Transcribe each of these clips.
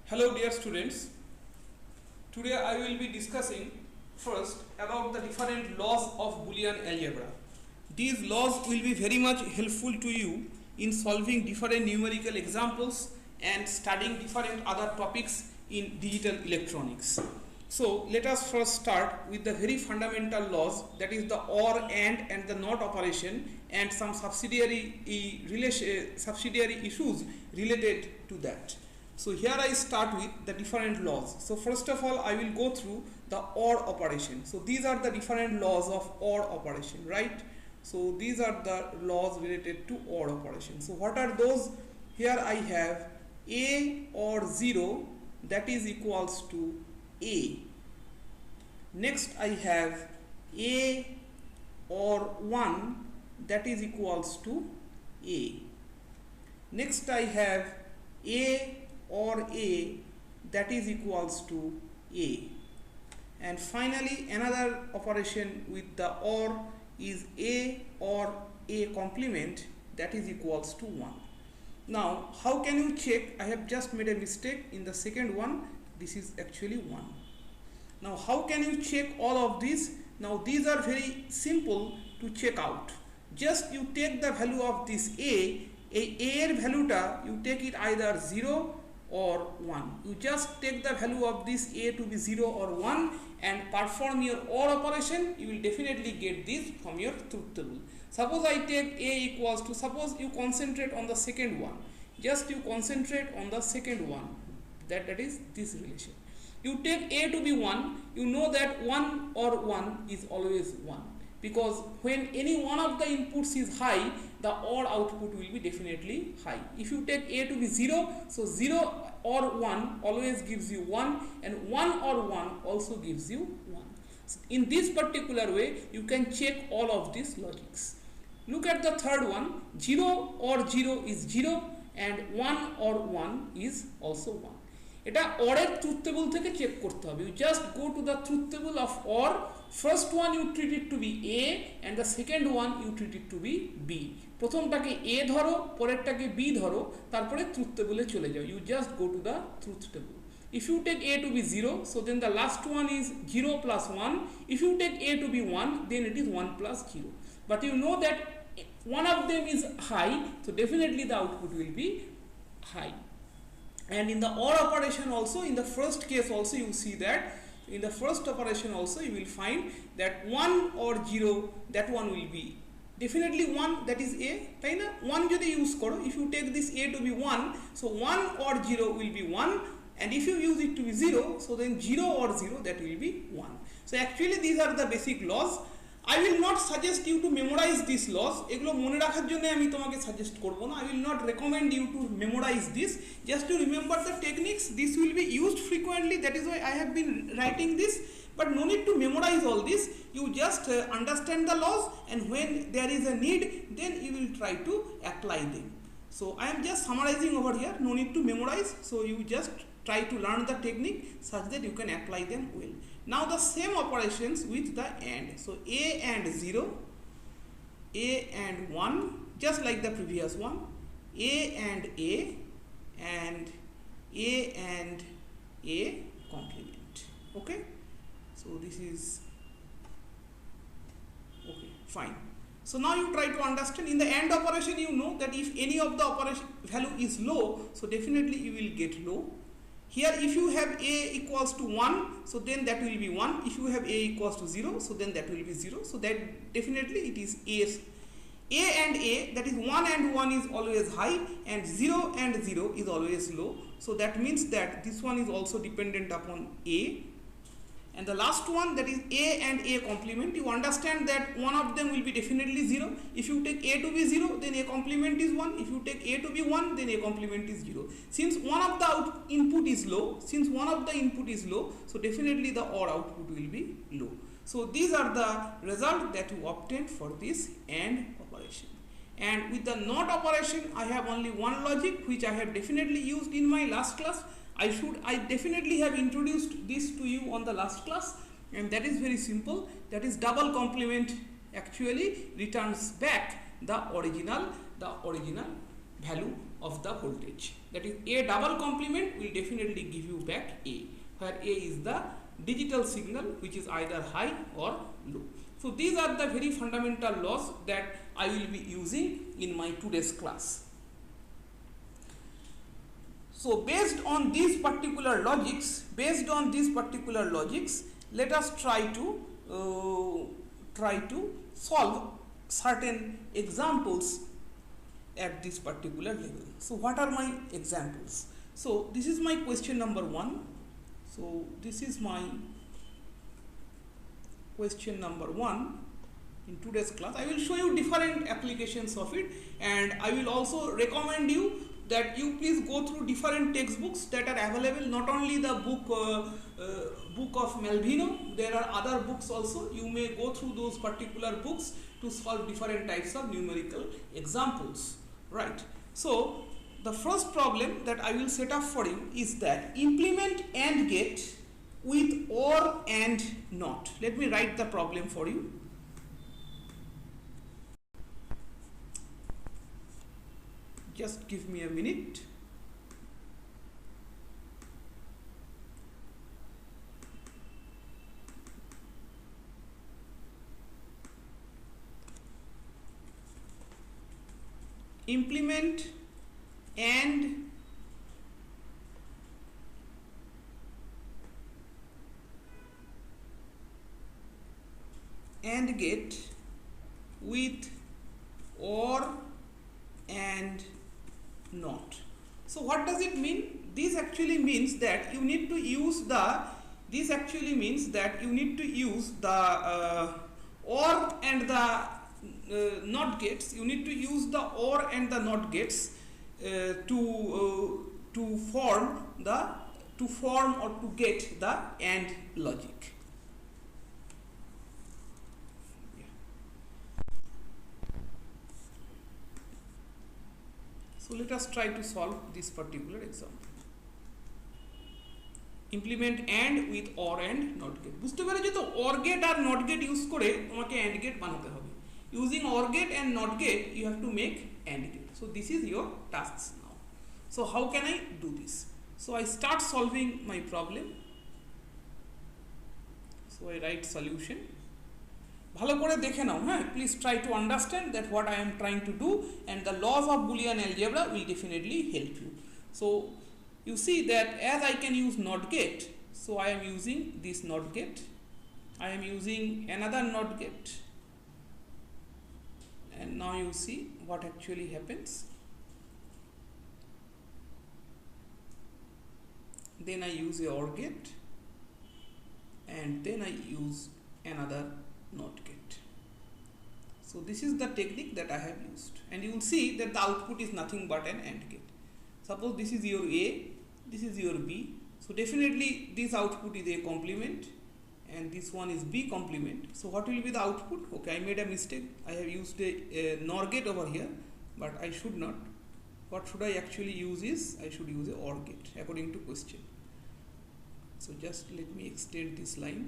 Hello dear students, today I will be discussing first about the different laws of Boolean algebra. These laws will be very much helpful to you in solving different numerical examples and studying different other topics in digital electronics. So let us first start with the very fundamental laws, that is the or, and the not operation, and some subsidiary issues related to that. So here I start with the different laws. So first of all I will go through the or operation. So these are the different laws of or operation, right? So these are the laws related to or operation. So what are those? Here I have a or 0, that is equals to a. Next I have a or 1, that is equals to a. Next I have a or a, that is equals to a. And finally another operation with the or is a or a complement, that is equals to 1. Now how can you check? I have just made a mistake in the second one. This is actually 1. Now how can you check all of these? Now these are very simple to check out. Just you take the value of this a এর ভ্যালুটা you take it either 0 or 1. You just take the value of this a to be 0 or 1 and perform your OR operation. You will definitely get this from your truth table. Suppose I take a equals to, suppose you concentrate on the second one, just you concentrate on the second one, that is this relation. You take a to be 1, you know that 1 or 1 is always 1, because when any one of the inputs is high, the OR output will be definitely high. If you take a to be 0, so 0 or 1 always gives you 1, and 1 or 1 also gives you 1. So in this particular way you can check all of these logics. Look at the third one. 0 or 0 is 0 and 1 or 1 is also 1. এটা OR এর truth table থেকে check করতে হবে. You just go to the truth table of OR. First one you treat it to be A and the second one you treat it to be B. প্রথমটাকে A ধরো, পরেরটাকে B ধরো, তারপরে truth টেবিলে চলে যাও. You just go to the truth table. If you take A to be 0, so then the last one is 0 plus 1. If you take A to be 1, then it is 1 plus 0. But you know that one of them is high, so definitely the output will be high. And in the OR operation also, in the first case also you see that in the first operation also you will find that 1 or 0, that one will be definitely 1, that is a, তাই না? 1 যদি use করো, if you take this a to be 1, so 1 or 0 will be 1, and if you use it to be 0, so then 0 or 0, that will be 1. So actually these are the basic laws. I will not suggest you to memorize these laws. এগুলো মনে রাখার জন্য আমি তোমাকে suggest করব না. I will not recommend you to memorize this. Just to remember the techniques. This will be used frequently. That is why I have been writing this. But no need to memorize all this. You just understand the laws, and when there is a need, then you will try to apply them. So I am just summarizing over here. No need to memorize. So you just try to learn the technique such that you can apply them well. Now the same operations with the AND. So A and 0, A and 1, just like the previous one, A and A, and A and A complement. Okay, so this is okay, fine. So now you try to understand. In the AND operation, you know that if any of the operation value is low, so definitely you will get low. Here if you have a equals to 1, so then that will be 1. If you have a equals to 0, so then that will be 0. So that definitely it is a and a, that is 1 and 1 is always high, and 0 and 0 is always low. So that means that this one is also dependent upon a. And the last one, that is a and a complement, you understand that one of them will be definitely 0. If you take a to be 0, then a complement is 1. If you take a to be 1, then a complement is 0. Since one of the input is low, so definitely the OR output will be low. So these are the results that you obtain for this AND operation. And with the NOT operation, I have only one logic which I have definitely used in my last class. I definitely have introduced this to you on the last class, and that is very simple. That is double complement actually returns back the original value of the voltage. That is, A double complement will definitely give you back A, where A is the digital signal which is either high or low. So these are the very fundamental laws that I will be using in my today's class. So based on these particular logics, let us try to solve certain examples at this particular level. So what are my examples? So this is my question number 1. So this is my question number 1 in today's class. I will show you different applications of it, and I will also recommend you that you please go through different textbooks that are available, not only the book of Malvino, there are other books also. You may go through those particular books to solve different types of numerical examples, right? So the first problem that I will set up for you is that implement AND gate with OR and NOT. Let me write the problem for you. Just give me a minute. Implement AND gate with OR and NOT. So what does it mean? This actually means that you need to use the OR and the NOT gates. You need to use the OR and the NOT gates to form or to get the AND logic. So let us try to solve this particular example. Implement AND with OR and NOT gate. বুঝতে পেরেছো তো, OR gate আর NOT gate use করে তোমাকে AND gate বানাতে হবে. Using OR gate and NOT gate, you have to make AND gate. So this is your tasks now. So how can I do this? So I start solving my problem. So I write solution. ভালো করে দেখে নাও, হ্যাঁ, please try to understand that what I am trying to do, and the laws of Boolean algebra will definitely help you. So you see that as I can use NOT gate, so I am using this NOT gate, I am using another NOT gate, and now you see what actually happens. Then I use a OR gate, and then I use another NOT gate. So this is the technique that I have used, and you will see that the output is nothing but an AND gate. Suppose this is your A, this is your B, so definitely this output is A complement and this one is B complement. So what will be the output? Okay, I made a mistake. I have used a NOR gate over here, but I should not. What should I actually use is, I should use a OR gate according to question. So just let me extend this line.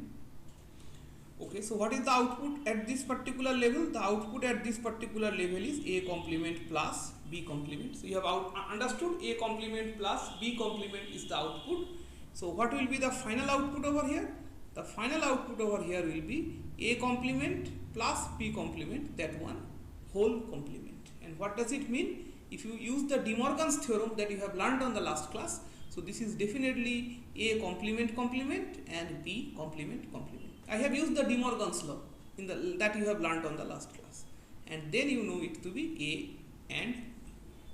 Okay, so what is the output at this particular level? The output at this particular level is A complement plus B complement. So you have understood A complement plus B complement is the output. So what will be the final output over here? The final output over here will be A complement plus B complement, that one whole complement. And what does it mean? If you use the De Morgan's theorem that you have learned on the last class, so this is definitely A complement complement and B complement complement. I have used the De Morgan's law that you have learnt on the last class, and then you know it to be A and B.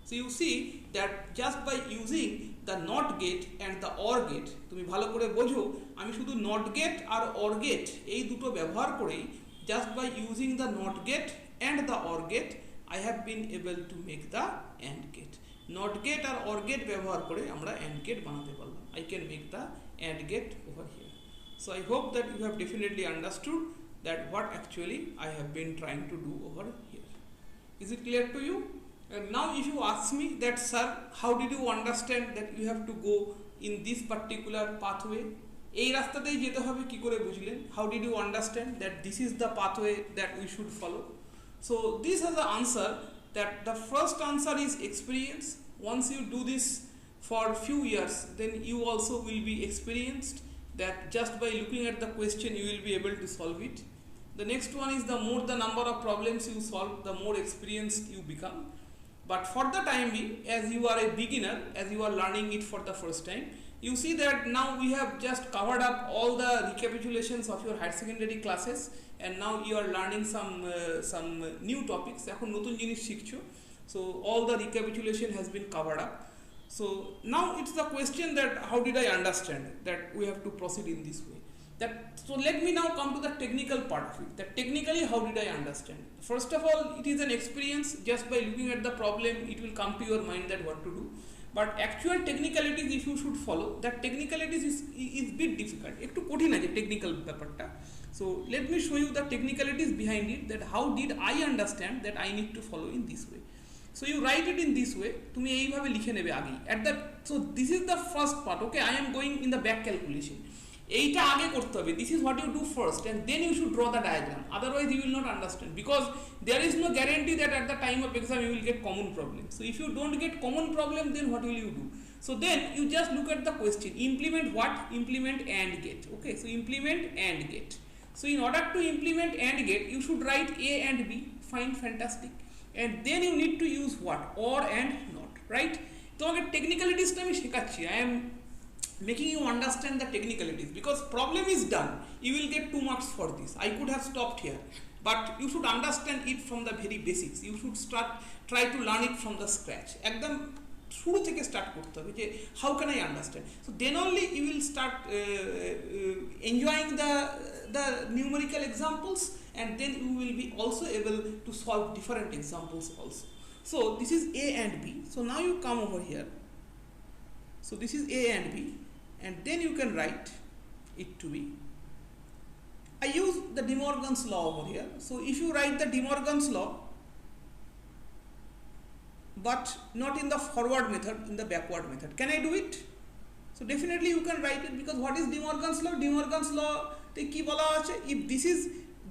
So you see that just by using the NOT gate and the OR gate, তুমি ভালো করে বোঝো আমি শুধু NOT gate R OR gate এই দুটো ব্যবহার করেই, just by using the NOT gate and the OR gate, I have been able to make the AND gate. NOT gate R OR gate ব্যবহার করে আমরা AND gate বানাতে পারলাম. I can make the AND gate over here. So I hope that you have definitely understood that what actually I have been trying to do over here. Is it clear to you? And now if you ask me that, sir, how did you understand that you have to go in this particular pathway? এই রাস্তাতেই যেতে হবে কি করে বুঝলেন? How did you understand that this is the pathway that we should follow? So this is the answer that the first answer is experience. Once you do this for few years, then you also will be experienced that just by looking at the question you will be able to solve it. The next one is the more the number of problems you solve, the more experienced you become. But for the time being, as you are a beginner, as you are learning it for the first time, you see that now we have just covered up all the recapitulations of your higher secondary classes, and now you are learning some new topics. এখন নতুন জিনিস শিখছো, so all the recapitulation has been covered up. So now it's the question that how did I understand that we have to proceed in this way. So let me now come to the technical part of it. That technically how did I understand? First of all, it is an experience. Just by looking at the problem, it will come to your mind that what to do. But actual technicalities, if you should follow, that technicalities is bit difficult. একটু কঠিন আছে technical ব্যাপারটা. So let me show you the technicalities behind it, that how did I understand that I need to follow in this way. So you write it in this way. তুমি এইভাবে লিখে নেবে আগে. So this is the first part. Okay, I am going in the back calculation. এইটা আগে করতে হবে. This is what you do first, and then you should draw the diagram. Otherwise you will not understand, because there is no guarantee that at the time of exam you will get common problem. So if you don't get common problem, then what will you do? So then you just look at the question. Implement what? Implement and get. Okay, so implement and get. So in order to implement and get, you should write A and B. Fine, fantastic. And then you need to use what? Or and not, right? তোমাকে technicalities টা আমি শেখাচ্ছি. I am making you understand the technicalities, because problem is done. You will get 2 marks for this. I could have stopped here, but you should understand it from the very basics. You should try to learn it from the scratch. একদম শুরু থেকে start করতে হবে যে how can I understand. So then only you will start enjoying the numerical examples, and then you will be also able to solve different examples also. So this is A and B. So now you come over here. So this is A and B, and then you can write it to be. I use the De Morgan's law over here. So if you write the De Morgan's law, but not in the forward method, in the backward method, can I do it? So definitely you can write it, because what is De Morgan's law? De Morgan's law তে কি বলা আছে? If this is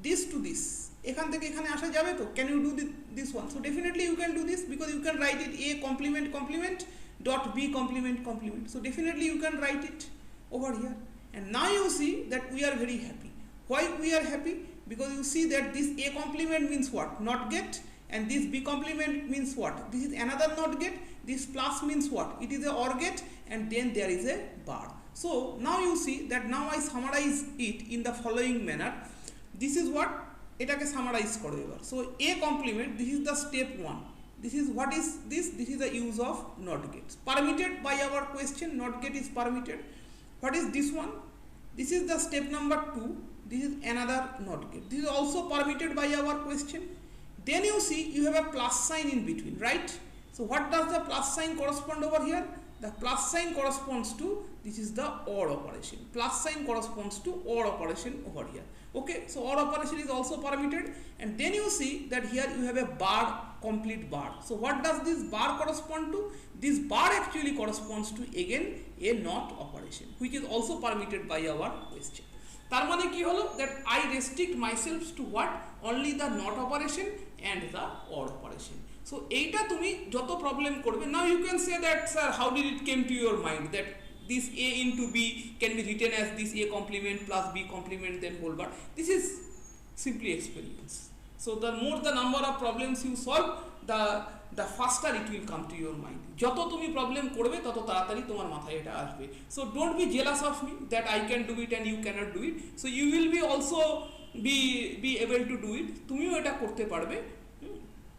this to this, এখান থেকে এখানে আসা যাবে তো? Can you do this one? So definitely you can do this, because you can write it A complement complement dot B complement complement. So definitely you can write it over here, and now you see that we are very happy. Why we are happy? Because you see that this A complement means what? Not get, and this B complement means what? This is another not get. This plus means what? It is a OR get, and then there is a bar. So now you see that now I summarize it in the following manner. This is what এটাকে summarize করো এবার. So A complement, this is the step 1. This is what is this? This is the use of not gets. Permitted by our question, not get is permitted. What is this one? This is the step number 2. This is another not get. This is also permitted by our question. Then you see you have a plus sign in between, right? So what does the plus sign correspond over here? The plus sign corresponds to, this is the OR operation. Plus sign corresponds to OR operation over here. Okay, so OR operation is also permitted, and then you see that here you have a bar, complete bar. So what does this bar correspond to? This bar actually corresponds to again a not operation, which is also permitted by our question. তার মানে কি হলো? That I restrict myself to what? Only the not operation and the OR operation. So এইটা তুমি যত problem করবে, now you can say that, sir, how did it came to your mind that this A into B can be written as this A complement plus B complement then whole bar? This is simply experience. So the more the number of problems you solve, the faster it will come to your mind. যত তুমি problem করবে তত তাড়াতাড়ি তোমার মাথায় এটা আসবে. So don't be jealous of me that I can do it and you cannot do it. So you will be also be able to do it. তুমিও এটা করতে পারবে,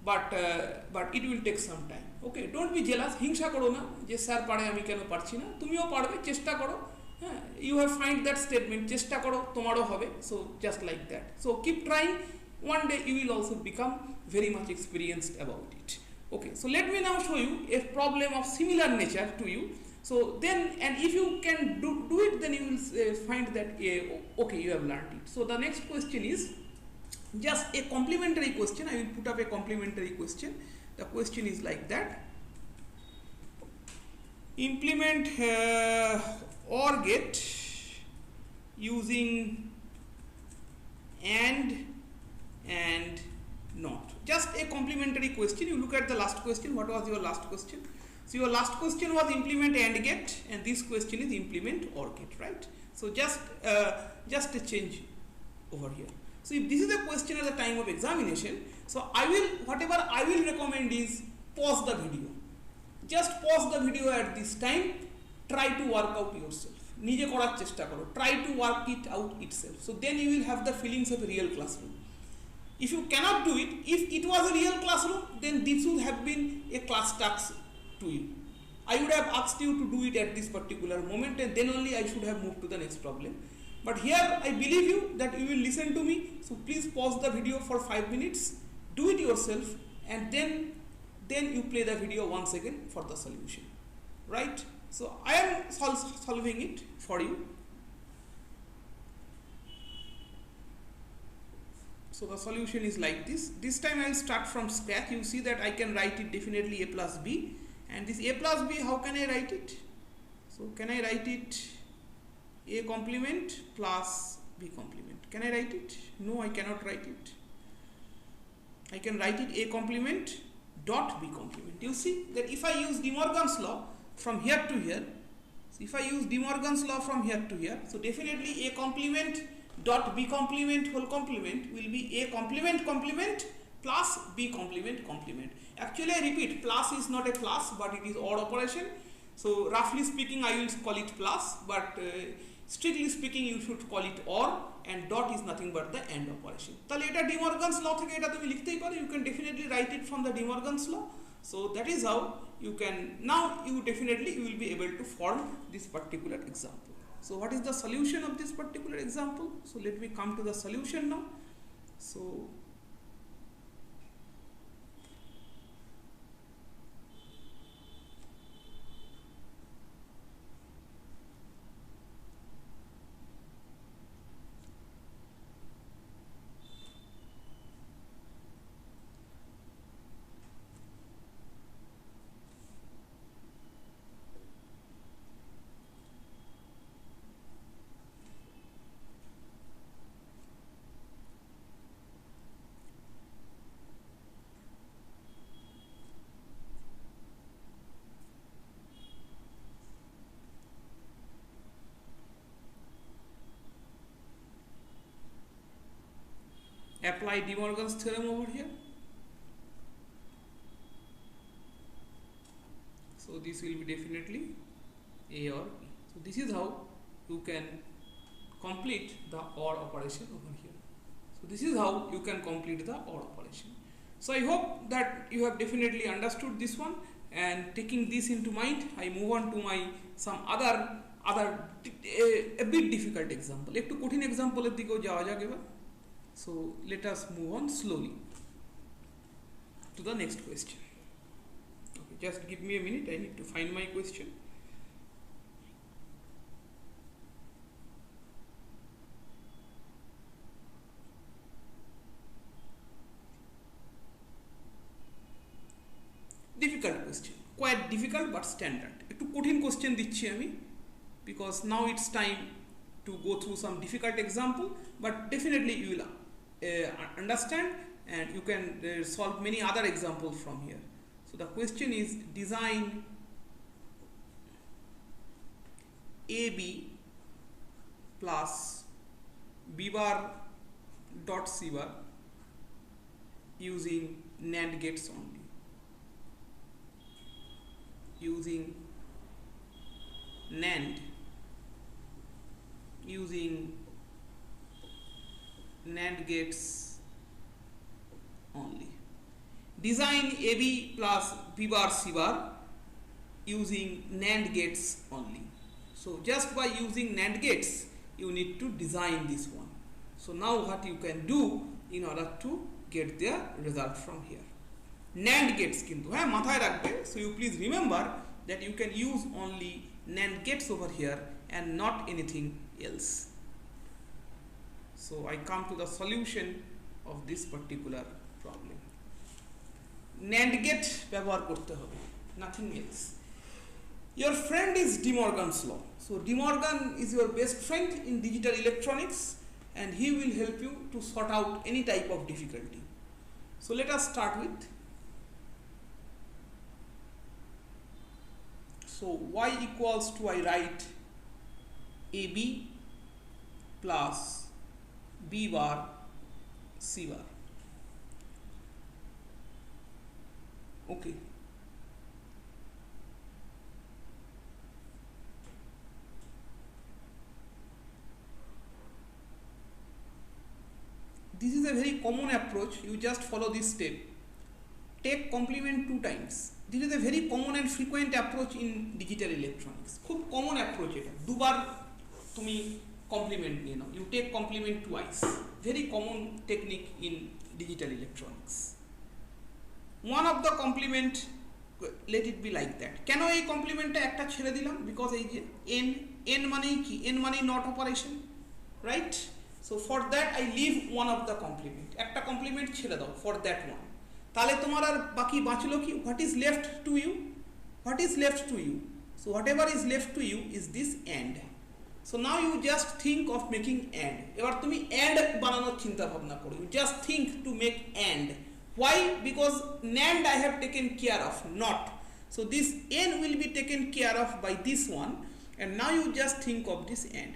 but it will take some time. Okay, don't be jealous. হিংসা করো না যে sir পারে আমি কেন পারছি না, তুমিও পারবে, চেষ্টা করো। হ্যাঁ, you have find that statement, চেষ্টা করো তোমারও হবে. So just like that. So keep trying. One day you will also become very much experienced about it. Okay, so let me now show you a problem of similar nature to you. So then, and if you can do it, then you will find that okay, you have learned it. So the next question is just a complementary question. I will put up a complementary question. The question is like that: implement OR get using and not. Just a complementary question. You look at the last question. What was your last question? So your last question was implement AND get, and this question is implement OR get, right? So just a change over here. So if this is a question at the time of examination, so whatever I will recommend is pause the video. Just pause the video at this time. Try to work out yourself. নিজে করার চেষ্টা করো. Try to work it out itself. So then you will have the feelings of a real classroom. If you cannot do it, if it was a real classroom, then this would have been a class task to you. I would have asked you to do it at this particular moment, and then only I should have moved to the next problem. But here I believe you that you will listen to me. So please pause the video for 5 minutes, do it yourself, and then you play the video once again for the solution, right? So I am solving it for you. So the solution is like this. This time I will start from scratch. You see that I can write it definitely a plus b, and this a plus b, how can I write it? So can I write it a complement plus b complement? Can I write it? No, I cannot write it. I can write it a complement dot b complement. You see that if I use De Morgan's law from here to here, so if I use De Morgan's law from here to here, so definitely a complement dot b complement whole complement will be a complement complement plus b complement complement. Actually I repeat, plus is not a plus, but it is OR operation. So roughly speaking I will call it plus, but strictly speaking you should call it OR, and dot is nothing but the AND operation. তাহলে এটা De Morgan's law থেকে এটা তুমি লিখতেই পারো. You can definitely write it from the De Morgan's law. So that is how you can, now you will be able to form this particular example. So what is the solution of this particular example? So let me come to the solution now. So apply De Morgan's theorem over here. So this will be definitely A or B. So this is how you can complete the OR operation over here. So this is how you can complete the OR operation. So I hope that you have definitely understood this one, and taking this into mind, I move on to my some other a bit difficult example. একটু কঠিন example এর দিকেও যাওয়া যাক এবার. So let us move on slowly to the next question. Okay, just give me a minute, I need to find my question. Difficult question, quite difficult but standard. একটু কঠিন question দিচ্ছি আমি, because now it's time to go through some difficult example, but definitely you will understand, and you can solve many other examples from here. So the question is, design AB plus B bar dot C bar using NAND gates only. Using NAND, using NAND gates only. Design AB plus B bar C bar using NAND gates only. So just by using NAND gates you need to design this one. So now what you can do in order to get the result from here. NAND gates kintu mathay rakhbe. So you please remember that you can use only NAND gates over here and not anything else. So I come to the solution of this particular problem. NAND gate ব্যবহার করতে হবে, nothing else. Your friend is De Morgan's law. So De Morgan is your best friend in digital electronics, and he will help you to sort out any type of difficulty. So let us start with, so y equals to, I write AB plus B bar C bar. Okay. This is a very common approach. You just follow this step. Take complement 2 times. This is a very common and frequent approach in digital electronics. খুব common approach এটা. দুবার তুমি complement নিয়ে নাও. You take complement twice. Very common technique in digital electronics. One of the complement, let it be like that. কেন এই কমপ্লিমেন্টটা একটা ছেড়ে দিলাম? বিকজ এই যে n মানেই কি? n মানেই not operation, right? So for that I leave one of the complement. একটা কমপ্লিমেন্ট ছেড়ে দাও for that one. তাহলে তোমার আর বাকি বাঁচলো কি? What is left to you? What is left to you? So whatever is left to you is this AND. So now you just think of making AND. এবার তুমি AND বানানোর চিন্তা ভাবনা করো. You just think to make AND. Why? Because NAND I have taken care of, not. So this N will be taken care of by this one, and now you just think of this AND.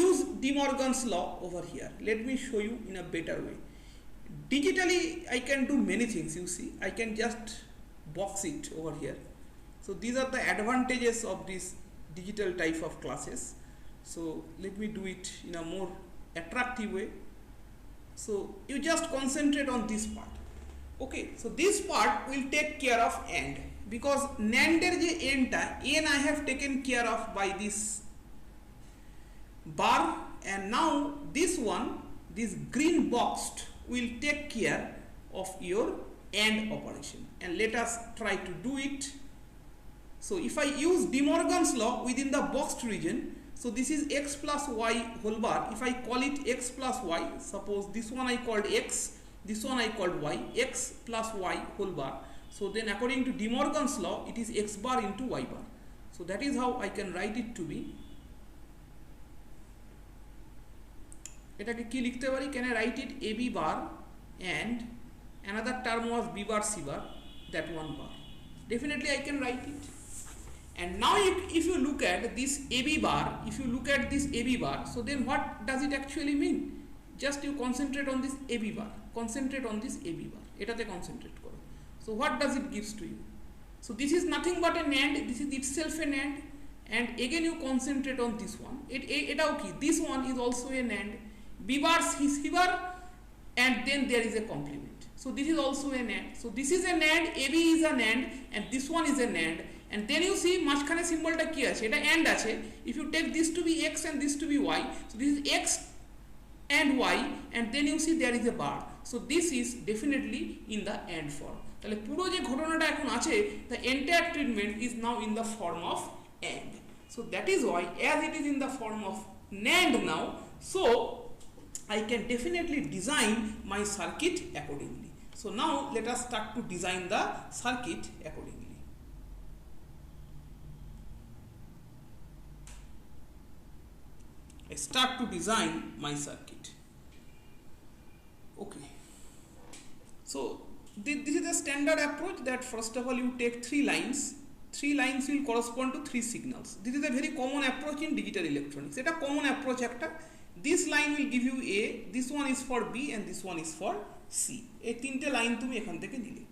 Use De Morgan's law over here. Let me show you in a better way. Digitally I can do many things. You see, I can just box it over here. So these are the advantages of this digital type of classes. So let me do it in a more attractive way. So you just concentrate on this part. Okay, so this part will take care of AND, because NAND er je N ta, N I have taken care of by this bar, and now this one, this green boxed, will take care of your AND operation. And let us try to do it. So if I use De Morgan's law within the boxed region, so this is x plus y whole bar. If I call it x plus y, suppose this one I called x, this one I called y, x plus y whole bar. So then according to De Morgan's law, it is x bar into y bar. So that is how I can write it to be. এটাকে কি লিখতে পারি? Can I write it AB bar and another term was B bar C bar, that one bar. Definitely I can write it. And now if you look at this AB bar, if you look at this AB bar, so then what does it actually mean? Just you concentrate on this AB bar. Concentrate on this AB bar. এটাতে concentrate করো. So what does it gives to you? So this is nothing but a NAND. This is itself a NAND. And again you concentrate on this one. এটাও কি? This one is also a NAND. B bar C bar, and then there is a complement. So this is also a NAND. So this is a NAND, AB is a NAND, and this one is a NAND. And then you see মাঝখানে সিম্বলটা কি আছে? এটা AND আছে. If you take this to be x and this to be y, so this is x and y, and then you see there is a bar. So this is definitely in the AND form. তাহলে পুরো যে ঘটনাটা এখন আছে, the entire treatment is now in the form of AND. So that is why, as it is in the form of NAND now, so I can definitely design my circuit accordingly. So now let us start to design the circuit accordingly. I start to design my circuit. Okay. So this is a standard approach, that first of all you take 3 lines. 3 lines will correspond to 3 signals. This is a very common approach in digital electronics. It's a common approach একটা. This line will give you A, this one is for B, and this one is for C. এই তিনটে line তুমি এখান থেকে নিলে।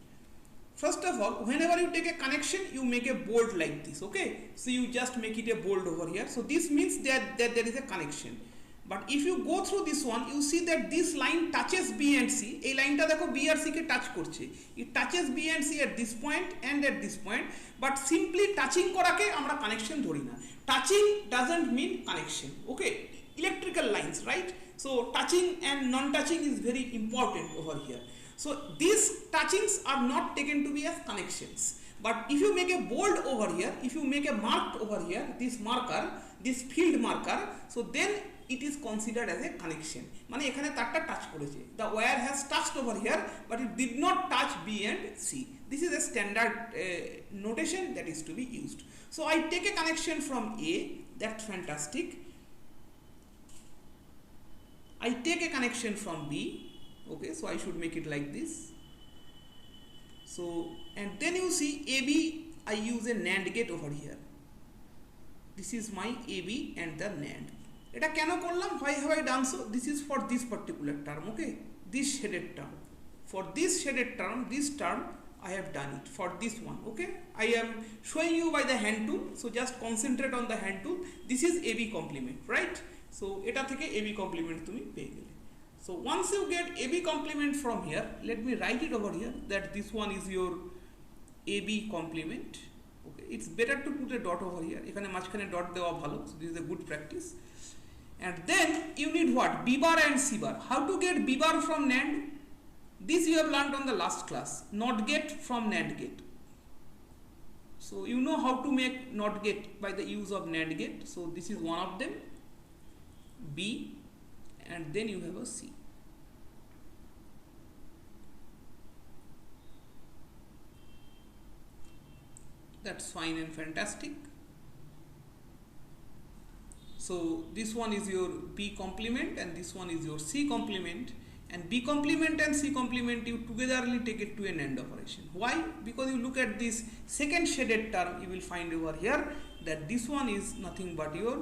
First of all, whenever you take a connection, you make a bold like this, okay? So you just make it a bold over here. So this means that there is a connection. But if you go through this one, you see that this line touches B and C. এই লাইনটা দেখো B আর C কে touch করছে। It touches B and C at this point and at this point. But simply touching করাকে আমরা connection ধরি না। Touching doesn't mean connection, okay? Electrical lines, right? So touching and non-touching is very important over here. So these touchings are not taken to be as connections. But if you make a bold over here, if you make a marked over here, this marker, this field marker, so then it is considered as a connection. মানে এখানে তারটা touch করেছে। The wire has touched over here, but it did not touch B and C. This is a standard notation that is to be used. So I take a connection from A, that's fantastic. I take a connection from B, okay, so I should make it like this. So, and then you see AB, I use a NAND gate over here. This is my AB and the NAND. Eta keno korlam? Why have I done so? This is for this particular term, okay? This shaded term. For this shaded term, this term, I have done it for this one, okay? I am showing you by the hand tool, so just concentrate on the hand tool. This is AB complement, right? So, eta theke AB complement tumi peye gele. So, once you get AB complement from here, let me write it over here that this one is your AB complement. Okay, it's better to put a dot over here. এখানে মাঝখানে dot দেওয়া ভালো. So, this is a good practice. And then you need what? B bar and C bar. How to get B bar from NAND? This you have learned on the last class. NOT gate from NAND gate. So you know how to make NOT gate by the use of NAND gate. So this is one of them. B, and then you have a C. That's fine and fantastic. So this one is your B complement and this one is your C complement, and B complement and C complement you togetherly take it to an AND operation. Why? Because you look at this second shaded term, you will find over here that this one is nothing but your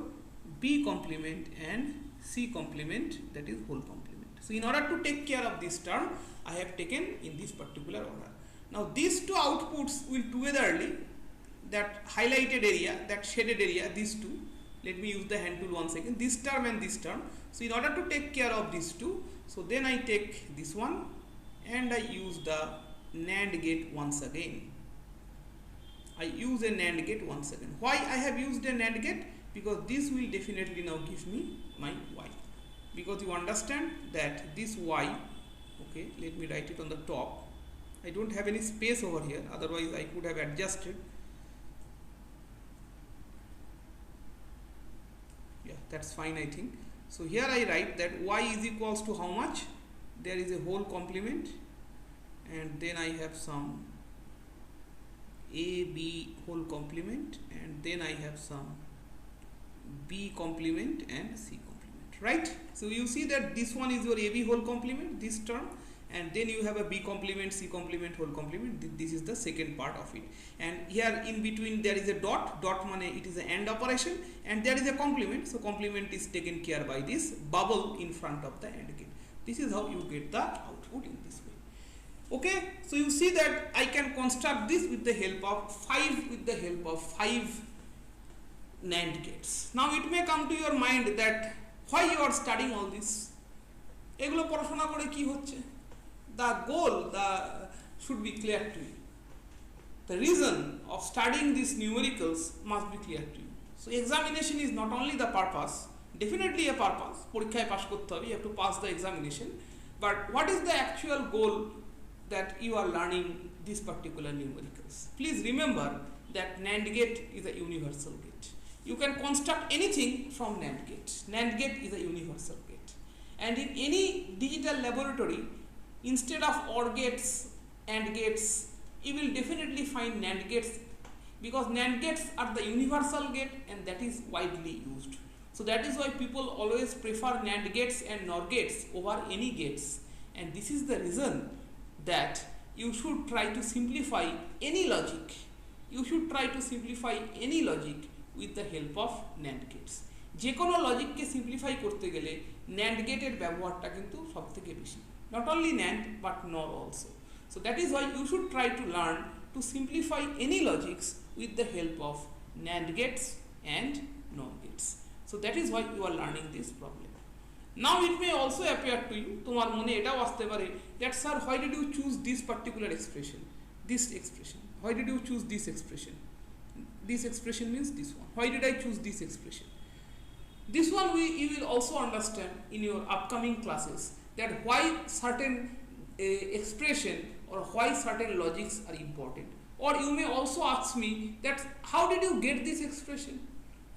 B complement and C complement, that is whole complement. So in order to take care of this term, I have taken in this particular order. Now these two outputs will togetherly, that highlighted area, that shaded area, these two, let me use the hand tool once again, this term and this term. So in order to take care of these two, so then I take this one and I use the NAND gate once again. I use a NAND gate once again. Why I have used a NAND gate? Because this will definitely now give me my Y. Because you understand that this Y, okay, let me write it on the top. I don't have any space over here, otherwise I could have adjusted. Yeah, that's fine, I think. So here I write that Y is equals to how much? There is a whole complement, and then I have some A, B whole complement, and then I have some B complement and C complement, right? So you see that this one is your AB whole complement, this term, and then you have a B complement, C complement, whole complement. This is the second part of it. And here in between there is a dot, dot means it is an AND operation, and there is a complement. So complement is taken care by this bubble in front of the AND gate. This is how you get the output in this way. Okay, so you see that I can construct this with the help of five NAND gates. Now it may come to your mind that why you are studying all this? এগুলো পড়াশোনা করে কি হচ্ছে? The goal should be clear to you. The reason of studying these numericals must be clear to you. So examination is not only the purpose, definitely a purpose. পরীক্ষায় pass করতে হবে, you have to pass the examination. But what is the actual goal that you are learning these particular numericals? Please remember that NAND gate is a universal gate. You can construct anything from NAND gate. NAND gate is a universal gate. And in any digital laboratory, instead of OR gates and gates, you will definitely find NAND gates, because NAND gates are the universal gate and that is widely used. So that is why people always prefer NAND gates and NOR gates over any gates. And this is the reason that you should try to simplify any logic. You should try to simplify any logic with the help of NAND gates. যে কোনো লজিককে simplify করতে গেলে NAND গেটের ব্যবহারটা কিন্তু সবথেকে বেশি. Not only NAND but NOR also. So that is why you should try to learn to simplify any logics with the help of NAND gates and NOR gates. So that is why you are learning this problem. Now it may also appear to you, তোমার মনে এটাও আসতে পারে that sir, why did you choose this particular expression? This expression. Why did you choose this expression? This expression means this one. Why did I choose this expression? This one you will also understand in your upcoming classes, that why certain expression or why certain logics are important. Or you may also ask me that how did you get this expression?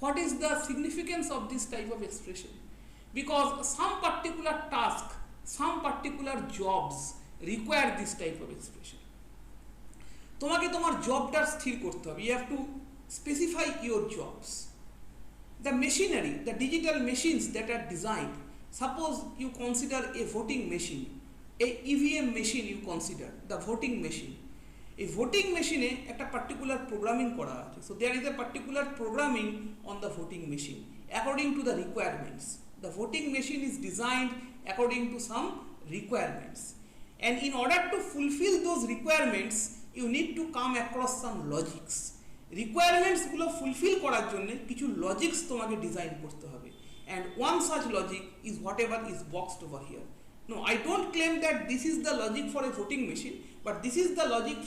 What is the significance of this type of expression? Because some particular task, some particular jobs require this type of expression. তোমাকে তোমার জবটা স্থির করতে হবে. You have to specify your jobs. The machinery, the digital machines that are designed, suppose you consider a voting machine, a EVM machine you consider, the voting machine. এই voting মেশিনে একটা particular programming করা আছে। So there is a particular programming on the voting machine according to the requirements. The voting machine is designed according to some requirements, and in order to fulfill those requirements you need to come across some logics. Requirements গুলো fulfil করার জন্য কিছু logics তোমাকে design করতে হবে, and one such logic is whatever is boxed over here. No, I don't claim that this is the logic for a voting machine, but this is the logic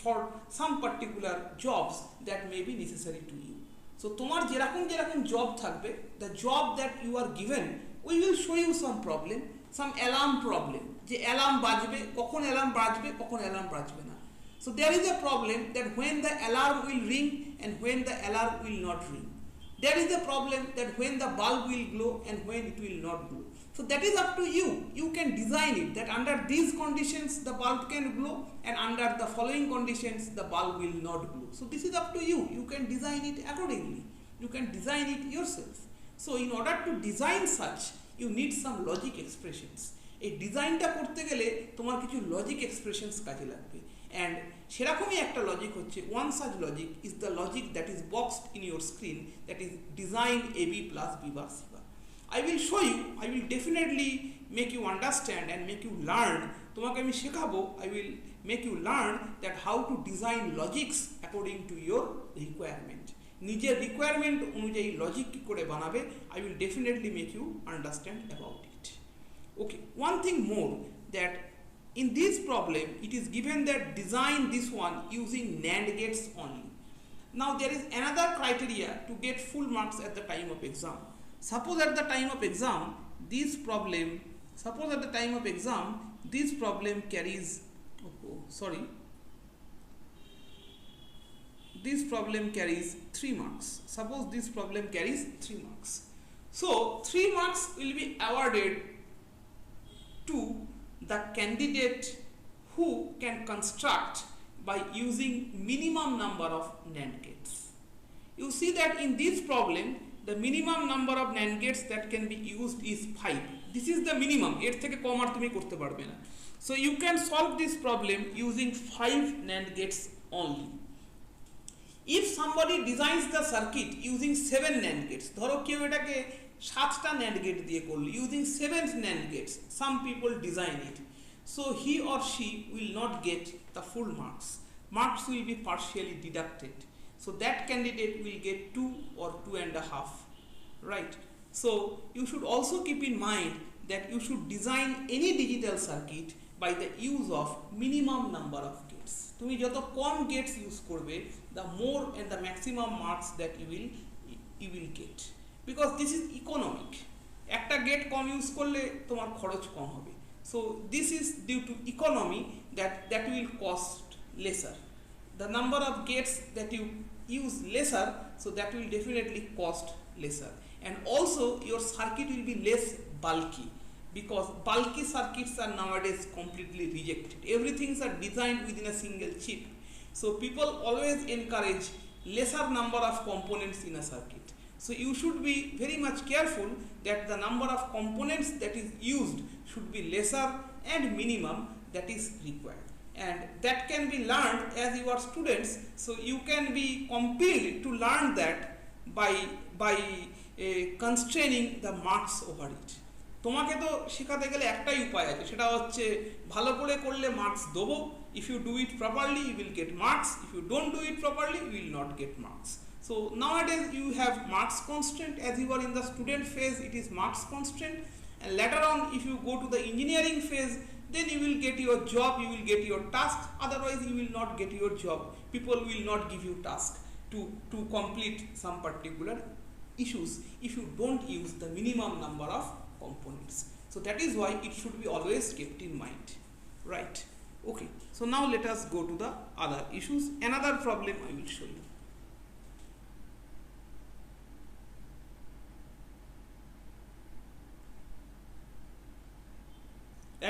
for some particular jobs that may be necessary to you. So তোমার যেরকম job থাকবে, the job that you are given, we will show you some problem, some alarm problem, যে alarm বাজবে, কখন alarm বাজবে, কখন alarm বাজবে না. So there is a problem that when the alarm will ring and when the alarm will not ring. There is a problem that when the bulb will glow and when it will not glow. So that is up to you. You can design it that under these conditions the bulb can glow and under the following conditions the bulb will not glow. So this is up to you. You can design it accordingly. You can design it yourself. So in order to design such, you need some logic expressions. এই ডিজাইনটা করতে গেলে তোমার কিছু logic expressions কাজে লাগবে, and সেরকমই একটা লজিক হচ্ছে, one such logic is the logic that is boxed in your screen, that is design AB plus B bar C bar. I will show you, I will definitely make you understand and make you learn. তোমাকে আমি শেখাবো, I will make you learn that how to design logics according to your requirement. নিজের requirement অনুযায়ী logic কি করে বানাবে, I will definitely make you understand about it. Okay, one thing more, that in this problem it is given that design this one using NAND gates only. Now there is another criteria to get full marks at the time of exam. Suppose at the time of exam this problem carries, this problem carries 3 marks. Suppose this problem carries 3 marks. So 3 marks will be awarded to the candidate who can construct by using minimum number of NAND gates. You see that in this problem the minimum number of NAND gates that can be used is 5. This is the minimum. এর থেকে কম আর তুমি করতে পারবে না. So you can solve this problem using 5 NAND gates only. If somebody designs the circuit using 7 NAND gates, ধরো কেউ এটাকে 7টা NAND gate দিয়ে করলো using 7 NAND gates, some people design it, so he or she will not get the full marks. Marks will be partially deducted, so that candidate will get 2 or 2.5, right? So you should also keep in mind that you should design any digital circuit by the use of minimum number of gates. তুমি যত কম gates use করবে, the more and the maximum marks that you will get, because this is economic. একটা gate কম use করলে তোমার খরচ কম হবে, so this is due to economy that will cost lesser. The number of gates that you use lesser, so that will definitely cost lesser, and also your circuit will be less bulky, because bulky circuits are nowadays completely rejected. Everything's are designed within a single chip, so people always encourage lesser number of components in a circuit. So you should be very much careful that the number of components that is used should be lesser and minimum that is required, and that can be learned as you are students. So you can be compelled to learn that by constraining the marks over it. তোমাকে তো শেখাতে গেলে একটাই উপায় আছে, সেটা হচ্ছে ভালো করে করলে মার্কস দেবো. If you do it properly you will get marks, if you don't do it properly you will not get marks. So nowadays you have marks constraint. As you are in the student phase it is marks constraint, and later on if you go to the engineering phase then you will get your job, you will get your task, otherwise you will not get your job. People will not give you task to complete some particular issues if you don't use the minimum number of components. So that is why it should be always kept in mind, right? Okay, so now let us go to the other issues. Another problem I will show you.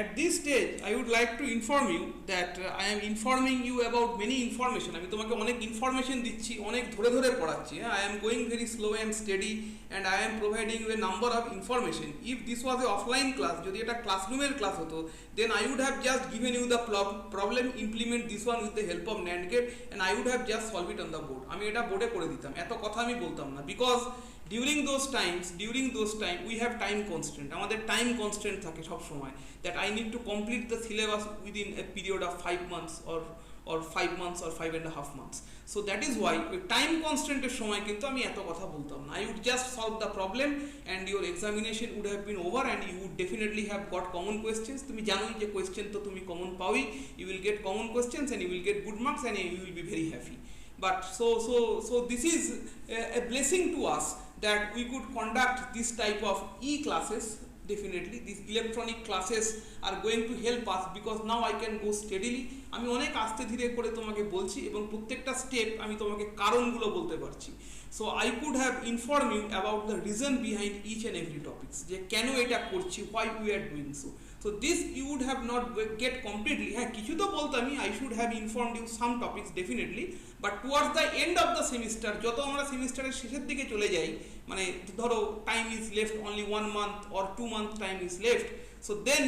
at this stage I would like to inform you that I am informing you about many information. আমি তোমাকে অনেক information দিচ্ছি, অনেক ধরে ধরে পড়াচ্ছি। I am going very slow and steady and I am providing you a number of information. If this was a offline class, যদি এটা ক্লাসরুমের ক্লাস হতো, then I would have just given you the problem, implement this one with the help of NAND gate and I would have just solved it on the board. আমি এটা বোর্ডে করে দিতাম, এত কথা আমি বলতাম না, because during those time we have time constraint. আমাদের time constraint থাকে সব সময়, that I need to complete the syllabus within a period of 5 months or 5 months or 5.5 months. So that is why time constraint এর সময় কিন্তু আমি এত কথা বলতাম না। I would just solve the problem and your examination would have been over and you would definitely have got common questions. তুমি জানোই যে question তো তুমি common পাওই, you will get common questions and you will get good marks and you will be very happy. But so this is a blessing to us that we could conduct this type of e-classes. Definitely these electronic classes are going to help us because now I can go steadily. আমি অনেক আস্তে ধীরে করে তোমাকে বলছি এবং প্রত্যেকটা step আমি তোমাকে কারণগুলো বলতে পারছি। So I could have informed you about the reason behind each and every topics, যে কেন এটা করছি, why we are doing so. So this you would have not get completely, হ্যাঁ কিছু তো বলতামই, I should have informed you some topics definitely, but towards the end of the semester, যত আমরা সেমিস্টারের শেষের দিকে চলে যাই, মানে ধরো time is left only 1 month or 2 month time is left, so then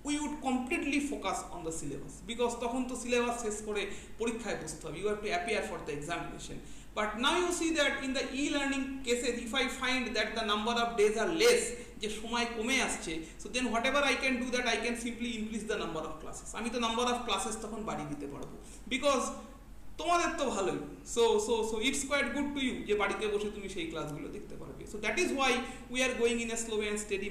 we would completely focus on the syllabus, because তখন তো syllabus শেষ করে পরীক্ষায় বসতে হবে, you have to appear for the examination. But now you see that in the e-learning cases, if I find that the number of days are less, যে সময় কমে আসছে, so then whatever I can do that I can simply increase the number of classes. আমি তো number of classes তখন বাড়িয়ে দিতে পারবো, because তোমাদের তো ভালোই, so it's quite good to you যে বাড়িতে বসে তুমি সেই ক্লাসগুলো দেখতে পারবে. So that is why we are going in a slow and steady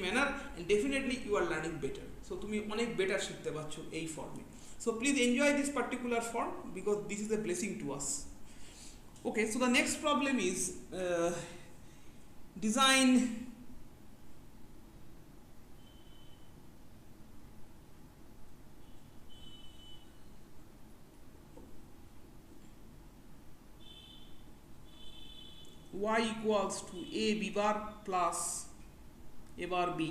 manner and definitely you are learning better. So তুমি অনেক better শিখতে পারছো এই ফর্মে. So please enjoy this particular form because this is a blessing to us. Okay, so the next problem is design y equals to a b bar plus a bar b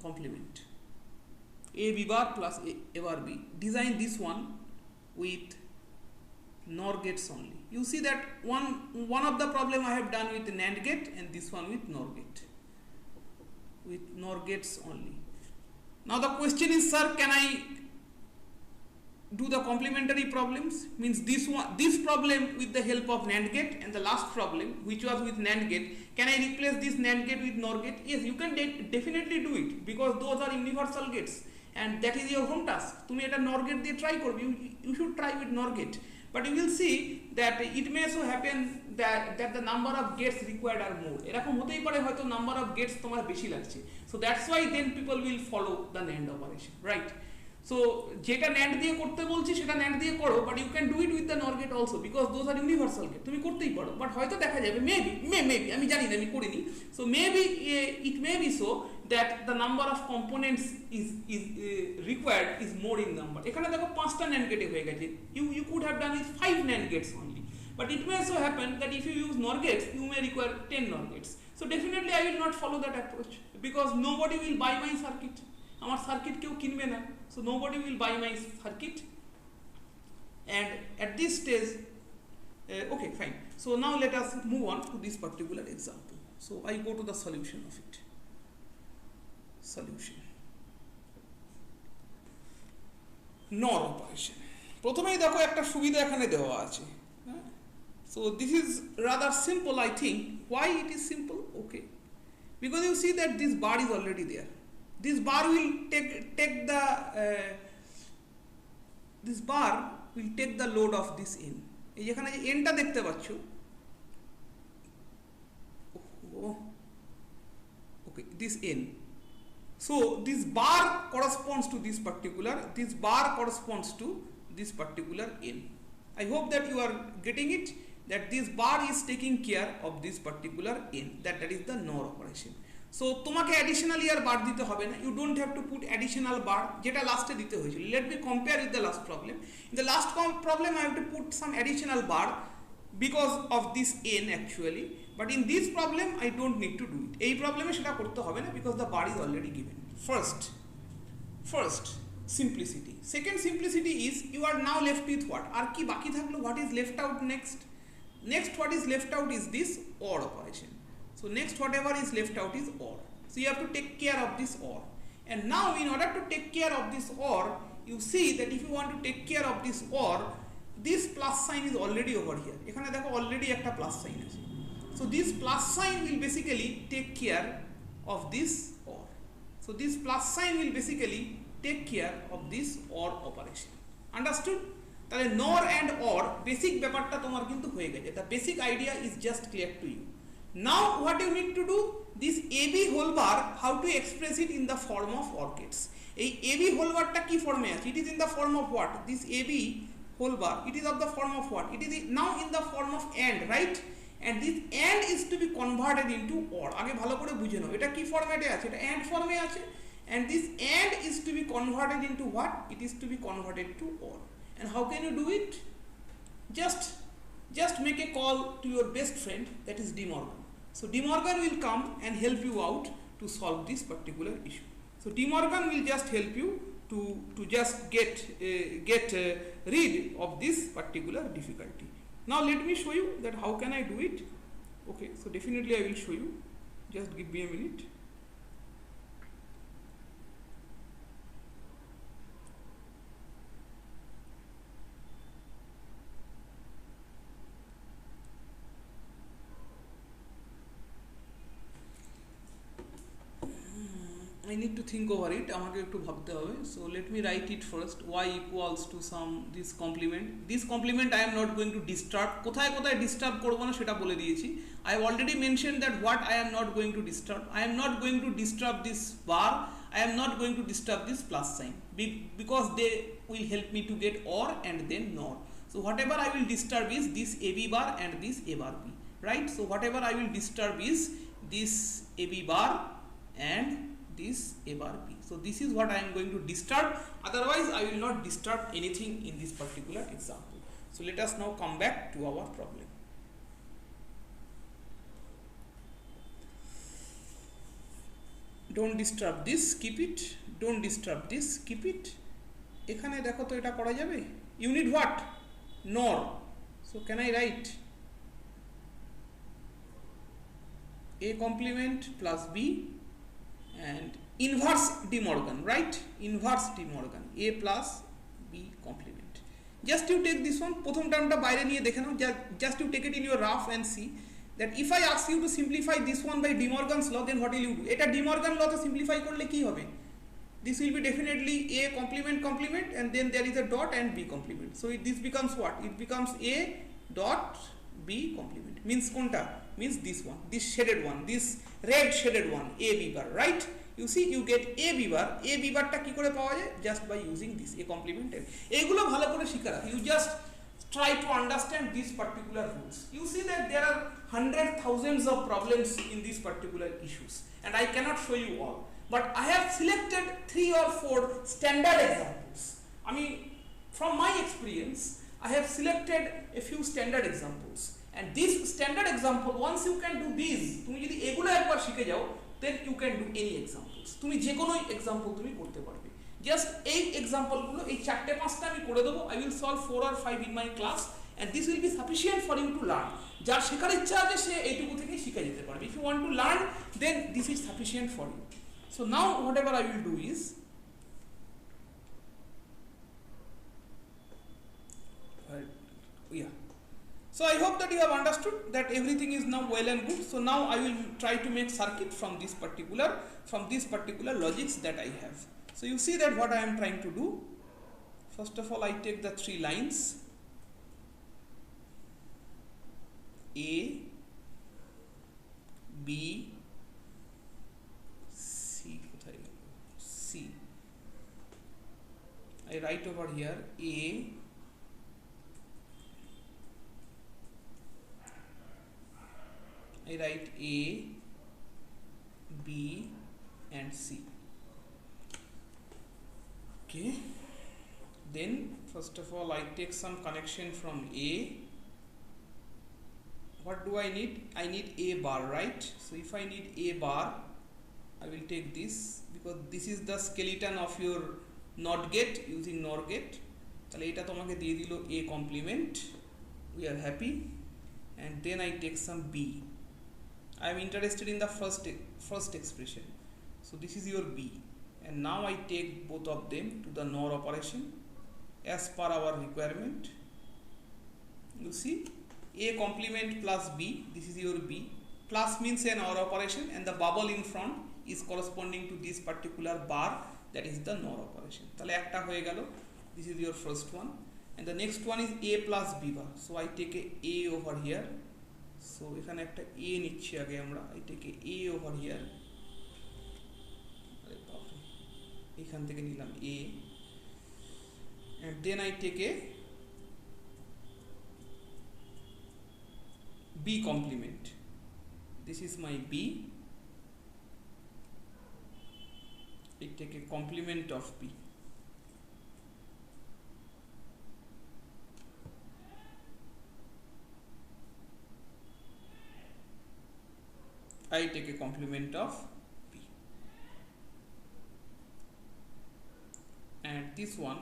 complement. A b bar plus a bar b. Design this one with NOR gates only. You see that one of the problem I have done with the NAND gate and this one with NOR gate. With NOR gates only. Now the question is, sir, can I do the complementary problems? Means this problem with the help of NAND gate and the last problem which was with NAND gate, can I replace this NAND gate with NOR gate? Yes, you can definitely do it because those are universal gates and that is your home task. তুমি এটা NOR gate দিয়ে try করবে, you should try with NOR gate, but you will see that it may so happen that the number of gates required are more. এরকম হতেই পারে হয়তো number of gates তোমার বেশি লাগছে, so that's why then people will follow the NAND operation, right? So যেটা NAND দিয়ে করতে বলছি সেটা NAND দিয়ে করো, but you can do it with the NOR gate also because those are universal gate. তুমি করতেই পারো, but হয়তো দেখা যাবে maybe আমি জানি না, আমি করিনি, so maybe it may be so that the number of components is required is more in number. এখানে দেখো 5টা NAND gate হয়ে গেছে, you could have done with 5 NAND gates only, but it may so happen that if you use NOR gates you may require 10 NOR gates. So definitely I will not follow that approach because nobody will buy my circuit. আমার circuit কেউ কিনবে না, so nobody will buy my circuit. And at this stage okay, fine. So now let us move on to this particular example. So I go to the solution of it. Solution. NOR operation. প্রথমেই দেখো একটা সুবিধা এখানে দেওয়া আছে, so this is rather simple. I think why it is simple, okay, because you see that this bar is already there. This bar will take the load of this n. এই যেখানে যে n টা দেখতে পাচ্ছ, okay, this n. So this bar corresponds to this particular n. I hope that you are getting it, that this bar is taking care of this particular n, that is the NOR operation. So তোমাকে additionally আর বার দিতে হবে না, you don't have to put additional bar যেটা লাস্টে দিতে হয়েছিল. Let me compare with the last problem. In the last problem I have to put some additional bar because of this n actually, But in this problem I don't need to do it. এই প্রবলেমে সেটা করতে হবে না because the bar is already given. First simplicity. Second simplicity is you are now left with what? আর কি বাকি থাকলো? What is left out next? Next what is left out is this OR operation. So next whatever is left out is OR. So you have to take care of this OR. And now in order to take care of this OR, you see that if you want to take care of this OR, this plus sign is already over here. এখানে দেখো already একটা plus sign আছে. So this plus sign will basically take care of this OR. So this plus sign will basically take care of this OR operation. Understood? তাহলে NOR and OR basic ব্যাপারটা তোমার কিন্তু হয়ে গেছে. The basic idea is just clear to you. Now what you need to do, this AB whole bar, how to express it in the form of orchids. এই AB whole bar টা কি ফর্মে আছে? It is in the form of what? This AB whole bar, it is of the form of what? It is now in the form of AND, right? And this AND is to be converted into OR. আগে ভালো করে বুঝে নাও এটা কি ফরম্যাটে আছে? এটা AND ফর্মে আছে. And this AND is to be converted into what? It is to be converted to OR. And how can you do it? Just make a call to your best friend, that is De Morgan. So De Morgan will come and help you out to solve this particular issue. So De Morgan will just help you to just get rid of this particular difficulty. Now let me show you that how can I do it. Okay, so definitely I will show you. Just give me a minute. I need to think over it. আমাকে একটু ভাবতে হবে. So let me write it first. Y equals to some this complement. This complement I am not going to disturb. কোথায় কোথায় disturb করব না সেটা বলে দিয়েছি. I have already mentioned that what I am not going to disturb. I am not going to disturb this bar. I am not going to disturb this plus sign because they will help me to get OR and then NOR. So whatever I will disturb is this AB bar and this A bar B, right? So whatever I will disturb is this AB bar and this A bar B. So this is what I am going to disturb. Otherwise I will not disturb anything in this particular example. So let us now come back to our problem. Don't disturb this, keep it. Don't disturb this, keep it. এখানে দেখো তো এটা করা যাবে? You need what? NOR. So can I write A complement plus B and inverse De Morgan, right? Inverse De Morgan, A plus B complement. Just you take this one, প্রথম টার্মটা বাইরে নিয়ে দেখে নাও. Just you take it in your rough and see that if I ask you to simplify this one by De Morgan's law, then what will you do? এটা De Morgan law তে simplify করলে কি হবে? This will be definitely A complement and then there is a dot and B complement. So this becomes what? It becomes A dot B complement. Means কোনটা? Means this one, this shaded one, this red shaded one, A B bar, right? You see, you get A B bar. A B bar টা কি করে পাওয়া যায়? Just by using this A complement. এগুলো ভালো করে শিখা রাখ. You just try to understand these particular rules. You see that there are hundreds, thousands of problems in these particular issues, and I cannot show you all. But I have selected 3 or 4 standard examples. I mean, from my experience, I have selected a few standard examples. And this standard example, once you can do these, তুমি যদি এগুলো একবার শিখে যাও, then you can do any examples. তুমি যে কোনো example তুমি করতে পারবে. Just এই example গুলো এই 4টে 5টা আমি করে দেবো. I will solve 4 or 5 in my class and this will be sufficient for you to learn. যার শেখার ইচ্ছা আছে সে এইটুকু থেকে শিখে যেতে পারবে. If you want to learn, then this is sufficient for you. So now whatever I will do is so I hope that you have understood that everything is now well and good. So now I will try to make circuit from this particular logics that I have. So you see that what I am trying to do. First of all, I take the 3 lines A, B, C. I write over here A, I write A, B and C. Okay. Then first of all I take some connection from A. what do I need? I need a bar, right? So if I need a bar, I will take this, because this is the skeleton of your NOT gate using NOR gate. তাহলে এটা তোমাকে দিয়ে দিল a complement, we are happy. And then I take some b. I am interested in the first expression, so this is your b, and now I take both of them to the NOR operation as per our requirement. You see, a complement plus b, this is your b. Plus means an OR operation, and the bubble in front is corresponding to this particular bar, that is the NOR operation. তাহলে একটা হয়ে গেল, this is your first one, and the next one is a plus b bar. So I take a over here, so এখানে একটা a নিচ্ছি আগে আমরা, I take a over here, আরে বাপরে, এখান থেকে নিলাম a, and then I take a b complement. This is my b. I take a complement of b. I take a complement of b. And this one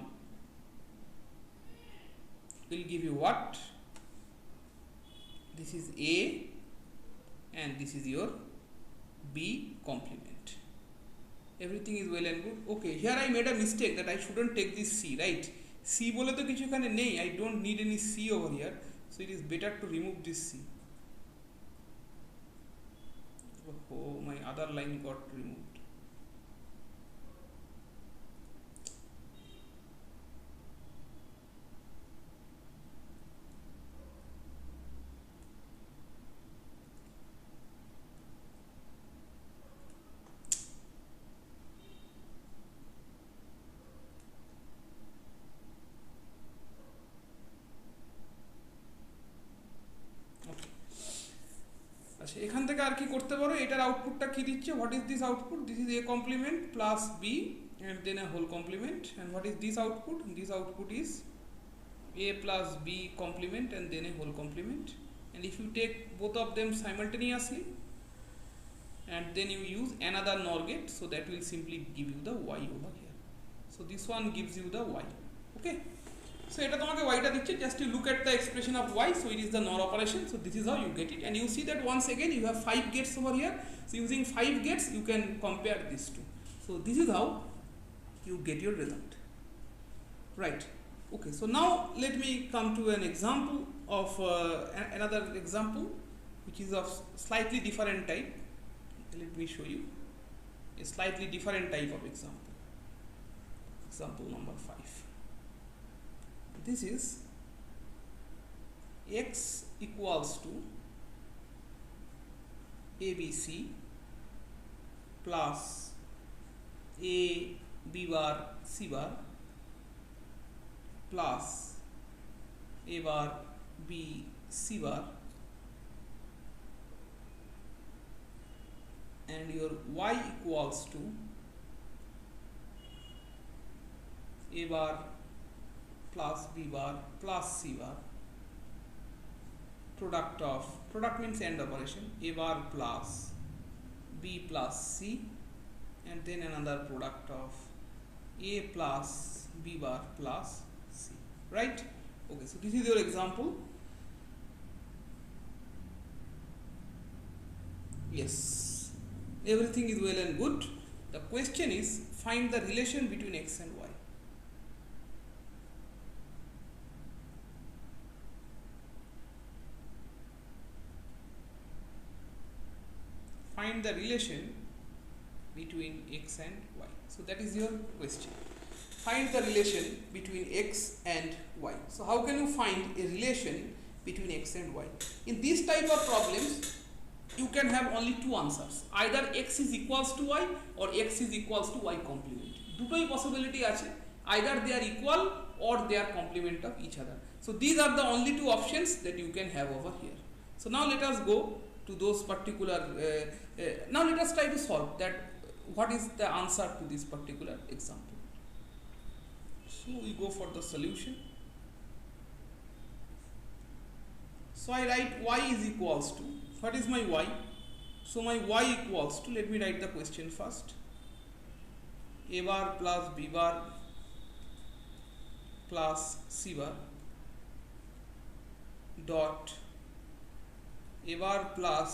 will give you what? This is a, and this is your b complement. Everything is well and good. Okay, here I made a mistake that I shouldn't take this c, right? C bole to kichu ekhane nei, I don't need any c over here, so it is better to remove this c. Oh, my other line got removed. আচ্ছা, এখান থেকে আর কি করতে পারো, এটার আউটপুটটা কি দিচ্ছে? What is this output? This is a complement plus b and then a whole complement. And what is this output? This output is a plus b complement and then a whole complement. And if you take both of them simultaneously and then you use another NOR gate, so that will simply give you the y over here. So this one gives you the y. Okay, so এটা তোমাকে y টা দিচ্ছে, just you look at the expression of y, so it is the NOR operation. So this is how you get it, and you see that once again you have 5 gates over here. So using 5 gates you can compare these two. So this is how you get your result, right? Okay, so now let me come to an example of another example which is of slightly different type. Let me show you a slightly different type of example. Example number 5. This is x equals to abc plus a b bar c bar plus a bar b c bar, and your y equals to a bar plus b bar plus c bar, product means AND operation, a bar plus b plus c, and then another product of a plus b bar plus c, right? Okay, so this is your example. Yes, everything is well and good. The question is, find the relation between x and y. Find the relation between x and y. So that is your question. Find the relation between x and y. So how can you find a relation between x and y? In this type of problems, you can have only two answers. Either x is equals to y or x is equals to y complement. Dutoi possibility ache. Either they are equal or they are complement of each other. So these are the only two options that you can have over here. So now let us go to those particular, now let us try to solve that. What is the answer to this particular example? So we go for the solution. So I write y is equals to, what is my y? So my y equals to, let me write the question first, a bar plus b bar plus c bar dot a bar plus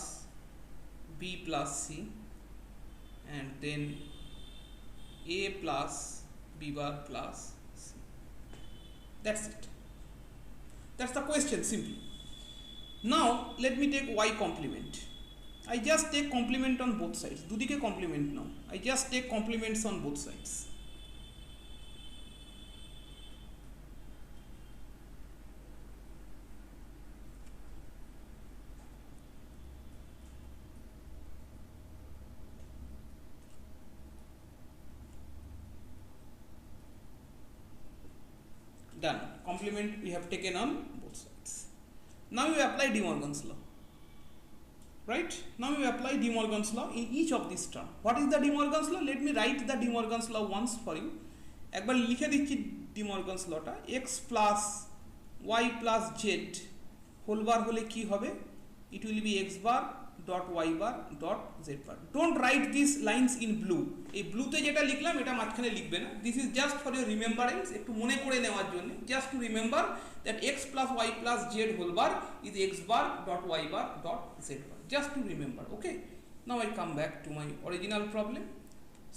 b plus c, and then a plus b bar plus c. That's it. That's the question simply. Now let me take y complement. I just take complement on both sides. Dudike complement now. I just take complements on both sides. Done. Complement we have taken on both sides. Now we apply De Morgan's law. Right? Now we apply De Morgan's law in each of these terms. What is the De Morgan's law? Let me write the De Morgan's law once for you. একবার লিখে দিচ্ছি De Morgan's lawটা, x plus y plus z whole bar হলে কি হবে? It will be x bar dot y bar dot z bar. Don't write these lines in blue. এই ব্লুতে যেটা লিখলাম এটা মাঝখানে লিখবে না. This is just for your remembrance, একটু মনে করে নেওয়ার জন্য, just to remember that x plus y plus z whole bar is x bar dot y bar dot z bar. Just to remember. Okay. Now I come back to my original problem.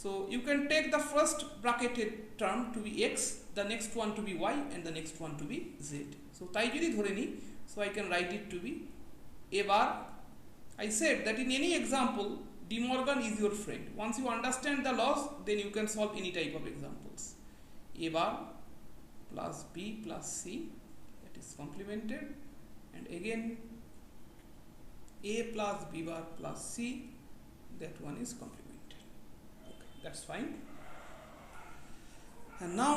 So you can take the first bracketed term to be x, the next one to be y, and the next one to be z. So তাই যদি ধরে নিই, so I can write it to be a bar. I said that in any example, De Morgan is your friend. Once you understand the laws, then you can solve any type of examples. A bar plus b plus c, that is complemented, and again a plus b bar plus c, that one is complemented. Okay, that's fine. And now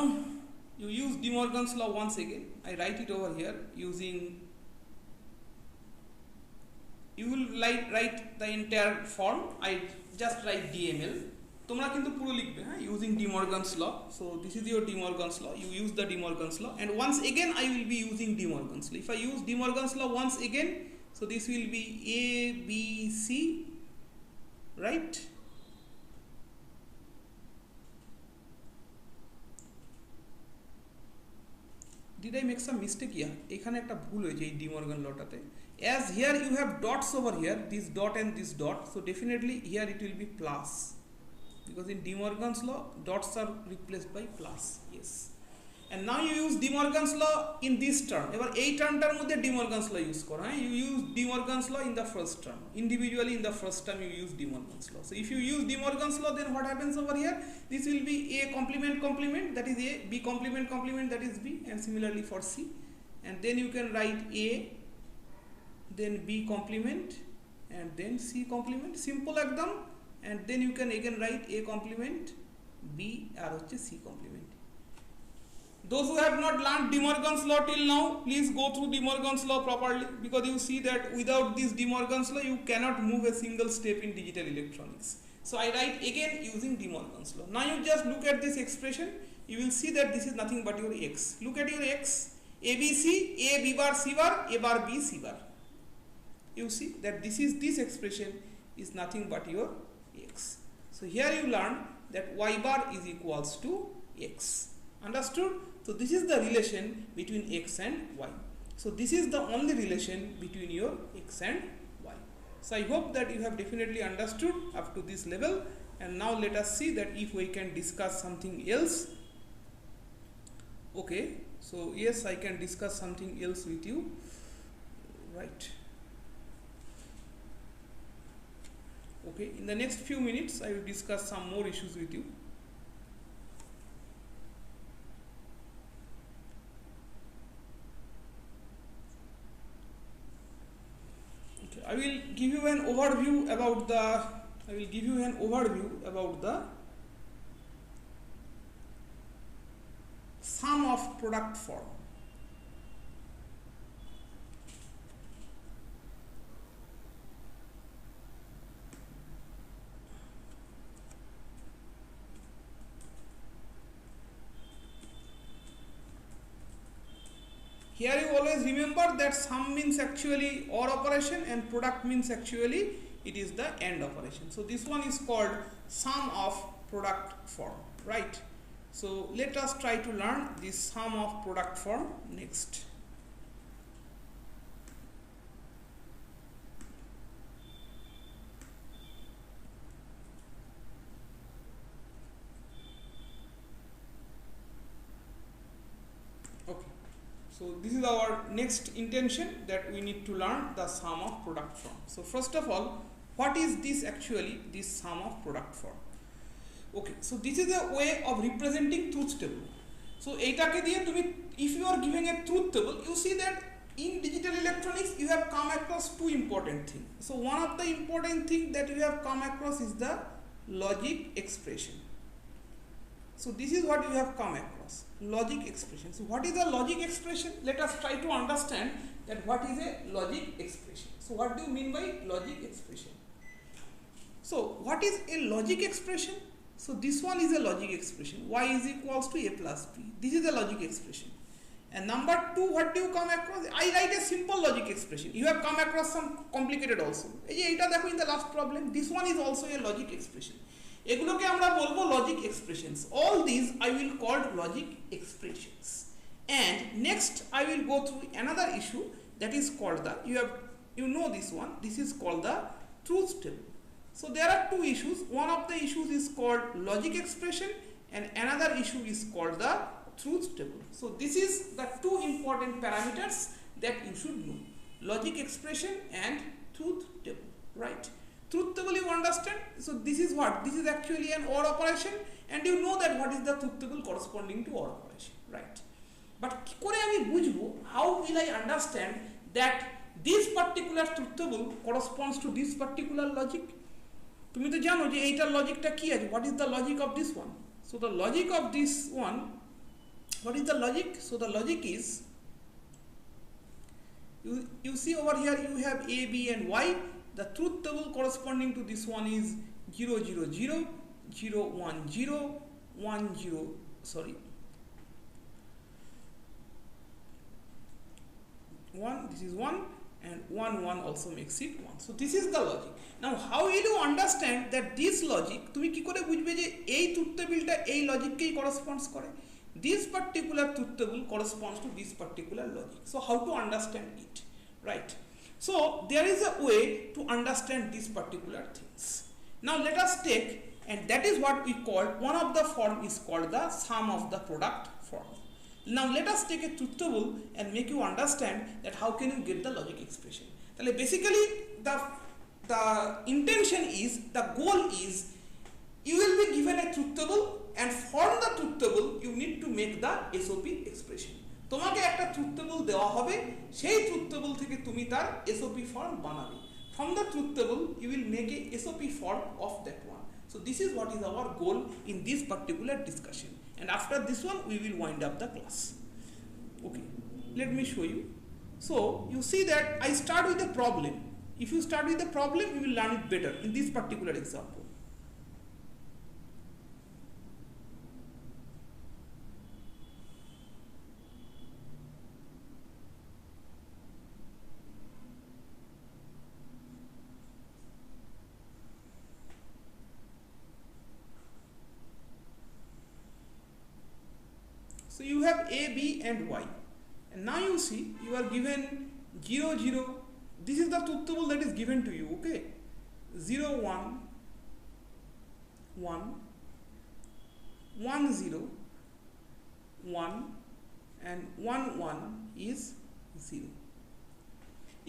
you use De Morgan's law once again. I write it over here using, you will write the entire form. I just write DML. তোমরা কিন্তু পুরো লিখবে, হ্যাঁ, using De Morgan's law. So this is your De Morgan's law. You use the De Morgan's law, and once again I will be using De Morgan's law. If I use De Morgan's law once again, so this will be A, B, C, right? Did I make some mistake here? এখানে একটা ভুল হয়েছে এই De Morgan lawটাতে. As here you have dots over here, this dot and this dot, so definitely here it will be plus, because in De Morgan's law dots are replaced by plus. Yes. And now you use De Morgan's law in this term. এবার এই টার্মটার মধ্যে De Morgan's law use করো, হ্যাঁ, you use De Morgan's law in the first term. Individually in the first term you use De Morgan's law. So if you use De Morgan's law, then what happens over here? This will be A complement complement, that is A, B complement complement, that is B, and similarly for C. And then you can write A, then B complement, and then C complement. Simple ekdam. And then you can again write A complement, B আর হচ্ছে C complement. Those who have not learned De Morgan's law till now, please go through De Morgan's law properly, because you see that without this De Morgan's law you cannot move a single step in digital electronics. So I write again using De Morgan's law. Now you just look at this expression, you will see that this is nothing but your x. Look at your x, ABC, A B bar C bar, A bar B C bar. You see that this expression is nothing but your x. So here you learn that y bar is equals to x. Understood? So this is the relation between x and y. So this is the only relation between your x and y. So I hope that you have definitely understood up to this level, and now let us see that if we can discuss something else. Okay, so yes, I can discuss something else with you, right? Okay, in the next few minutes I will discuss some more issues with you. Okay, I will give you an overview about the sum of product form. here you always remember that sum means actually OR operation and product means actually it is the AND operation. So this one is called sum of product form, right? So let us try to learn this sum of product form next. Okay, so this is our next intention, that we need to learn the sum of product form. So first of all, what is this actually, this sum of product form? Okay, so this is a way of representing truth table. So এইটাকে দিয়ে তুমি, if you are giving a truth table, you see that in digital electronics you have come across two important things. So one of the important thing that you have come across is the logic expression. So this is what you have come across, logic expression. So what is a logic expression? Let us try to understand that what is a logic expression. So what do you mean by logic expression? So what is a logic expression? So this one is a logic expression, y is equals to a plus b. This is a logic expression. And number two, what do you come across? I write a simple logic expression. You have come across some complicated also. Eta dekho in the last problem, this one is also a logic expression. এগুলোকে আমরা বলবো logic expressions. All this I will called logic expressions. And next I will go through another issue that is called the, you know this one, this is called the truth table. So there are two issues. One of the issues is called logic expression and another issue is called the truth table. So this is the two important parameters that you should know, logic expression and truth table, right? Truth table you understand. So this is what, this is actually an OR operation and you know that what is the truth table corresponding to OR operation, right? But কি করে আমি বুঝবো, how will I understand that this particular truth table corresponds to this particular logic? তুমি তো জানো যে এইটার লজিকটা কি আছে, what is the logic of this one? So the logic of this one, what is the logic? So the logic is, you see over here you have a, b and y. The truth table corresponding to this one is 0 0 0 0 1 0 1 0, sorry, 1, this is 1 and 1 1 also makes it 1. So this is the logic. Now how will you understand that this logic, তুমি কি করে বুঝবে যে এই truth table-টা এই logic-কেই corresponds করে? This particular truth table corresponds to this particular logic. So how to understand it, right? So there is a way to understand these particular things. Now let us take, and that is what we call, one of the form is called the sum of the product form. Now let us take a truth table and make you understand that how can you get the logic expression. তাহলে basically the intention is, the goal is, you will be given a truth table and from the truth table you need to make the SOP expression. তোমাকে একটা truth table দেওয়া হবে, সেই truth table থেকে তুমি তার SOP form বানাবে. From the truth table you will make a SOP form of that one. So this is what is our goal in this particular discussion, and after this one we will wind up the class. Okay, let me show you. So you see that I start with the problem. If you start with the problem you will learn it better in this particular example. So you have a, b and y, and now you see you are given 0 0. This is the truth table that is given to you, okay? 0 1 1 1 0 1 and 1 1 is 0.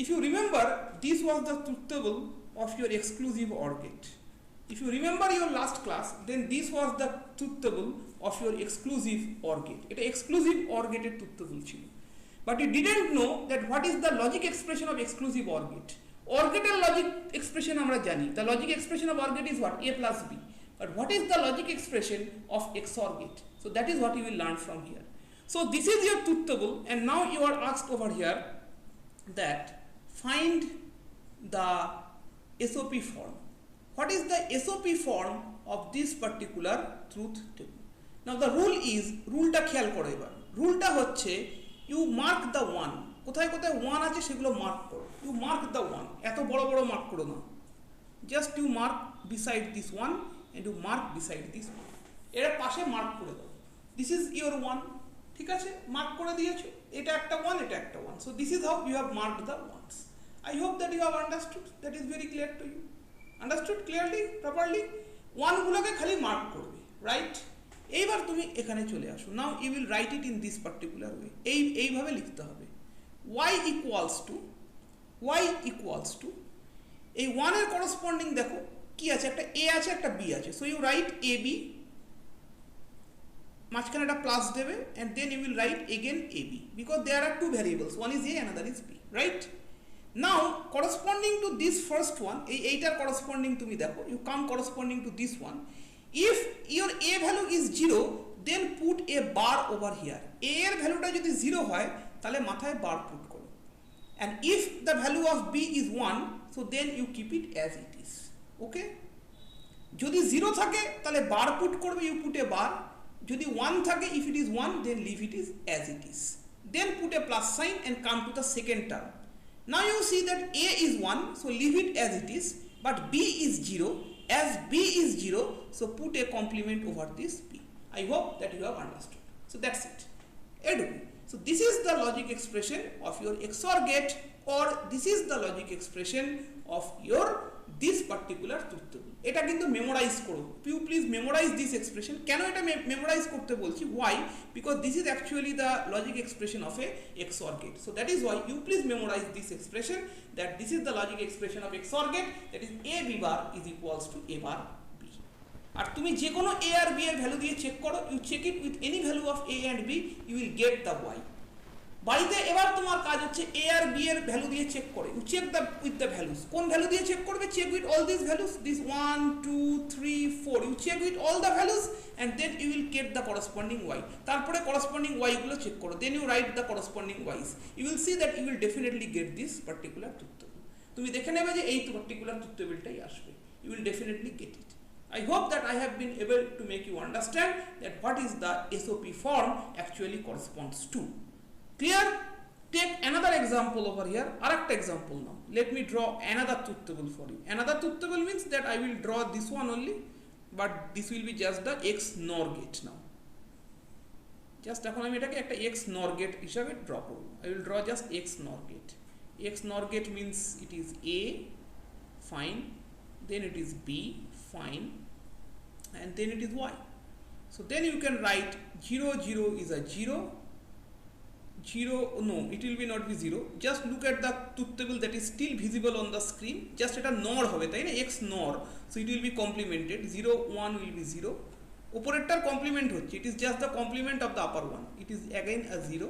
If you remember, this was the truth table of your exclusive OR gate. If you remember your last class, then this was the truth table of your exclusive OR gate. It is exclusive OR gate truth table chilo. But you didn't know that what is the logic expression of exclusive OR gate. OR gate logic expression amra jani. The logic expression of OR gate is what? A plus b. But what is the logic expression of XOR gate? So that is what you will learn from here. So this is your truth table, and now you are asked over here that find the SOP form. What is the SOP form of this particular truth table? Now the rule is, rule ta khayal koro ebar. Rule ta hocche, you mark the one, কোথায় কোথায় one আছে সেগুলো mark করো, you mark the one, এত বড় বড় mark করো না, just you mark beside this one and you mark beside this one, এর পাশে মার্ক করে দাও, দিস ইজ ইউর ওয়ান, ঠিক আছে, মার্ক করে দিয়েছো, এটা একটা ওয়ান, এটা একটা one, so this is how you have marked the ones. I hope that you have understood, that is very clear to you, understood clearly, properly, one গুলোকে খালি মার্ক করবে, রাইট। এইবার তুমি এখানে চলে আসো, now you will write it in this particular way, এইভাবে লিখতে হবে, y ইকুয়ালস টু এই ওয়ানের করসপন্ডিং দেখো কি আছে, একটা a আছে একটা b আছে, so you write a b, মাঝখানে একটা প্লাস দেবে and then you will write again ab because there are two variables, one is a another is b, right? Now corresponding to this first one, এইটার corresponding তুমি দেখো, you come corresponding to this one, if your a value is 0 then put a bar over here, a এর ভ্যালুটা যদি 0 হয় তাহলে মাথায় বার put করো, and if the value of b is 1 so then you keep it as it is, okay? যদি 0 থাকে তাহলে বার পুট করবে, you put a bar, যদি 1 থাকে, if it is 1 then leave it is as it is, then put a plus sign and come to the second term. Now you see that a is 1 so leave it as it is, but b is 0, as b is 0 so put a complement over this b. I hope that you have understood, so that's it, so this is the logic expression of your XOR gate, or this is the logic expression of your this particular truth table. এটা কিন্তু memorise করো, you please memorize this expression. কেন এটা memorise করতে বলছি, why? Because this is actually the logic expression of a XOR gate, so that is why you please memorize this expression, that this is the logic expression of XOR gate, that is a b bar is equals to a bar b. আর তুমি যে কোনো a আর b এর value দিয়ে check করো, you check it with any value of a and b, you will get the y. বাড়িতে এবার তোমার কাজ হচ্ছে a আর b এর ভ্যালু দিয়ে চেক করে, you check the with the values, কোন ভ্যালু দিয়ে চেক করবে, check with all this values, this 1 2 3 4, you check with all the values and then you will get the corresponding y, তারপরে corresponding y গুলো check করো, then you write the corresponding y's, you will see that you will definitely get this particular truth table, তুমি দেখে নেবে যে এই particular truth টেবিলটাই আসবে, you will definitely get it. I hope that I have been able to make you understand that what is the SOP form actually corresponds to. Clear? Take another example over here, correct example now. Let me draw another truth table for you. Another truth table means that I will draw this one only, but this will be just the x NOR gate now. Just এখন আমি এটাকে একটা x NOR gate হিসাবে draw করব, I will draw just x NOR gate. X NOR gate means it is a, fine, then it is b, fine, and then it is y. So then you can write 0 0 is a 0, 0, no, it will be not be 0, just look at the truth table that is still visible on the screen, just এটা NOR হবে তাই না, x NOR, so it will be complemented, 0 1 will be 0, উপরেরটার complement হচ্ছে, it is just the complement of the upper one, it is again a 0,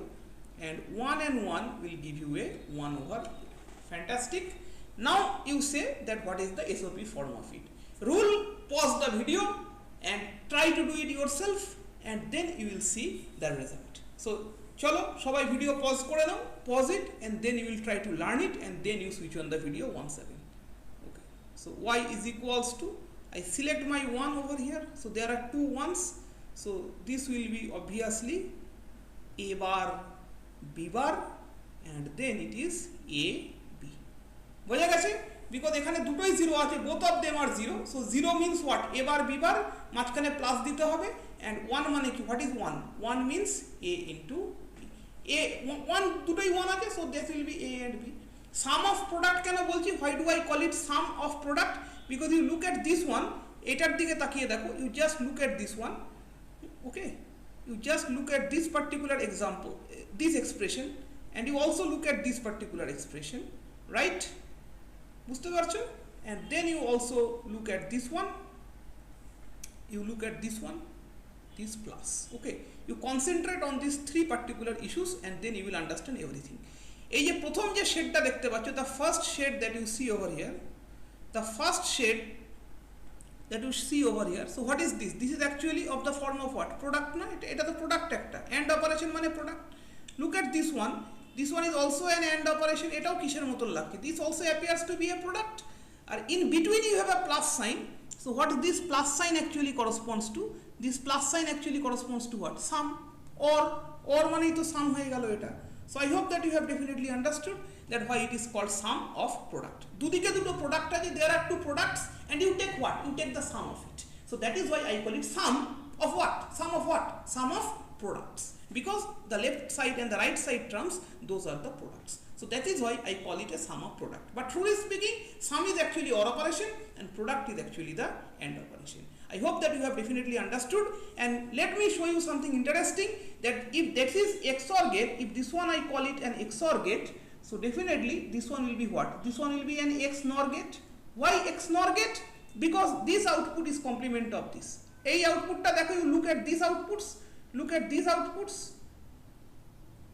and 1 and 1 will give you a 1 over, fantastic. Now you say that what is the SOP form of it. Rule, pause the video and try to do it yourself, and then you will see the result. So চলো সবাই video pause করে দাও, pause it and then you will try to learn it, and then you switch on the video once again. Okay, so y is equals to, I select my 1 over here, so there are two ones, so this will be obviously a bar b bar, and then it is a b. বোঝা গেছে? Because এখানে দুটোই 0 আছে, both of them are 0, so 0 means what, a bar b bar, মাঝখানে plus দিতে হবে, and 1 মানে কি, what is 1, 1 means a into a, 1 দুটোই 1 আছে, so this will be a and b. Sum of product কেন বলছি, why do I call it sum of product, because you look at this one, এটার দিকে তাকিয়ে দেখো, you just look at this one, okay, you just look at this particular example, this expression, and you also look at this particular expression, right, বুঝতে পারছো, and then you also look at this one, you look at this one, this plus, okay, you concentrate on these three particular issues and then you will understand everything. এই যে প্রথম যে শেডটা দেখতে পাচ্ছ, the first shade that you see over here, the first shade that you see over here, so what is this, this is actually of the form of what, product না, এটা তো প্রোডাক্ট একটা, and operation মানে product. Look at this one, this one is also an and operation, এটাও কিসের মতন লাগছে, this also appears to be a product, R in between you have a plus sign, so what this plus sign actually corresponds to, this plus sign actually corresponds to what, sum, or মানেই তো sum হয়ে গেল এটা, So I hope that you have definitely understood that why it is called sum of product. Dudike duto product ache, there are two products and you take what? You take the sum of it. So that is why I call it sum of what? Sum of what? Sum of products. Because the left side and the right side terms, those are the products. So that is why I call it a sum of product. But truly speaking, sum is actually OR operation and product is actually the AND operation. I hope that you have definitely understood, and let me show you something interesting, that if that is XOR gate, if this one I call it an XOR gate, so definitely this one will be what? This one will be an XNOR gate. Why XNOR gate? Because this output is complement of this. A output ta dekho, you look at these outputs, look at these outputs,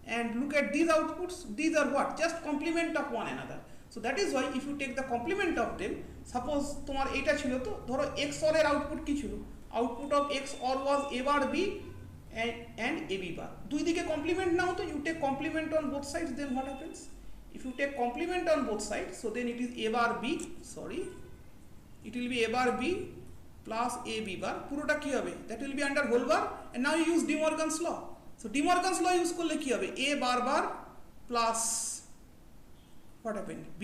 and look at these outputs. These are what? Just complement of one another. So that is why if you take the complement of them, suppose তোমার এটা ছিল তো ধরো XOR এর output কি ছিল? Output of XOR was A bar B and AB bar. দুই দিকে complement নাও তো, you take complement on both sides, then what happens? If you take complement on both sides, so then it is A bar B, sorry, it will be A bar B plus AB bar. পুরোটা কি হবে? That will be under whole bar, and now you use De Morgan's law. So De Morgan's law use করলে কি হবে? A bar bar plus what happened? B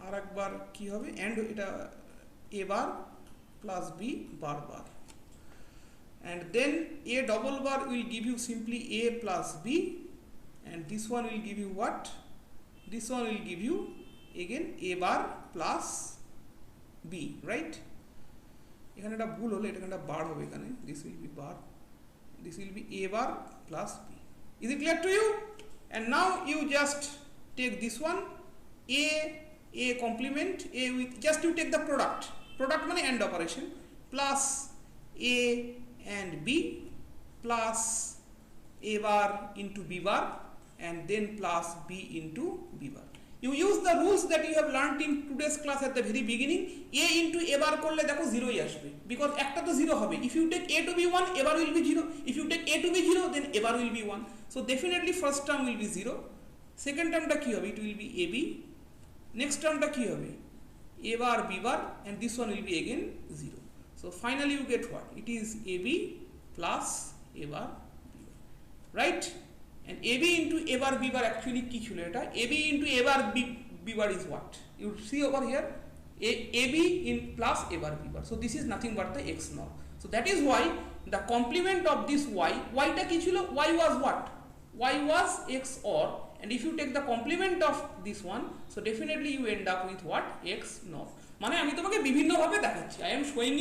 আর একবার কি হবে? And এটা A bar plus B bar bar, and then A double bar will give you simply A plus B, and this one will give you what? This one will give you again A bar plus B, right? এখানে একটা ভুল হলো, এটা একটা বার হবে এখানে. This will be bar, this will be A bar plus B. Is it clear to you? And now you just take this one, A complement, A with, just you take the product মানে AND operation, plus A and B plus A bar into B bar, and then plus B into B bar. You use the rules that you have learned in today's class at the very beginning. A into A bar করলে দেখো 0 ই আসবে, because একটা তো 0 হবে. If you take A to be 1, A bar will be 0. If you take A to be 0, then A bar will be 1. So definitely first term will be 0. Second term টা কি হবে? It will be AB. Next term টা কি হবে? A bar B bar, and this one will be again 0. So finally you get what? It is AB plus A bar B bar, right? And AB into A bar B bar actually কি ছিল এটা? AB into A bar B bar is what? You see over here, AB in plus A bar B bar. So this is nothing but the XNOR. So that is why the complement of this y টা কি ছিল? Y was what? Y was XOR, and if you take the complement of this one, so definitely you end up with what? XNOR. মানে আমি তোমাকে বিভিন্ন ভাবে দেখাচ্ছি. I am showing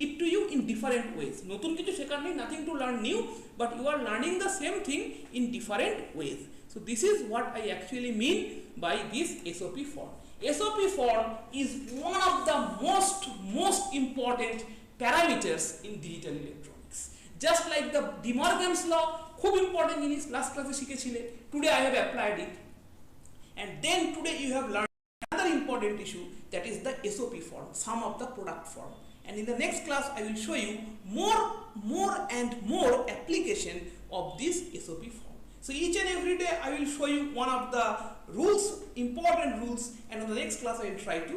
it to you in different ways. নতুন কিছু শেখার নেই, nothing to learn new, but you are learning the same thing in different ways. So this is what I actually mean by this SOP form. SOP form is one of the most important parameters in digital electronics. Just like the De Morgan's law, খুব important জিনিস, last ক্লাসে শিখেছিলে. Today I have applied it, and then today you have learned another important issue, that is the SOP form, sum of the product form. And in the next class I will show you more and more application of this SOP form. So each and every day I will show you one of the rules, important rules, and in the next class I will try to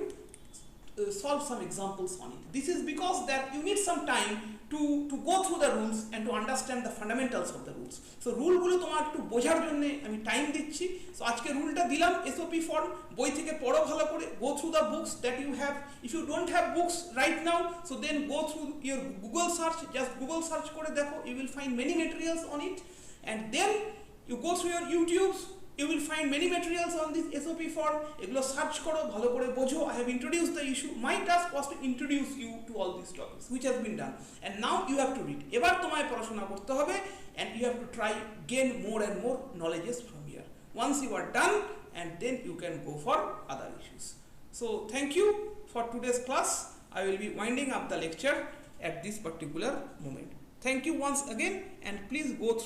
solve some examples on it. This is because that you need some time to go through the rules and to understand the fundamentals of the rules. So rule গুলো তোমার একটু বোঝার জন্য আমি time দিচ্ছি. So আজকে রুলটা দিলাম SOP form, বই থেকে পড়ো ভালো করে, go through the books that you have. If you don't have books right now, so then go through your Google search, just Google search করে দেখো, you will find many materials on it, and then you go through your YouTubes, you will find many materials on this SOP form. এগুলো search করো, ভালো করে বোঝো. I have introduced the issue. My task was to introduce you to all these topics, which has been done, and now you have to read. এবার তোমায় পড়াশোনা করতে হবে, and you have to try gain more and more knowledges from here. Once you are done, and then you can go for other issues. So thank you for today's class. I will be winding up the lecture at this particular moment. Thank you once again, and please go through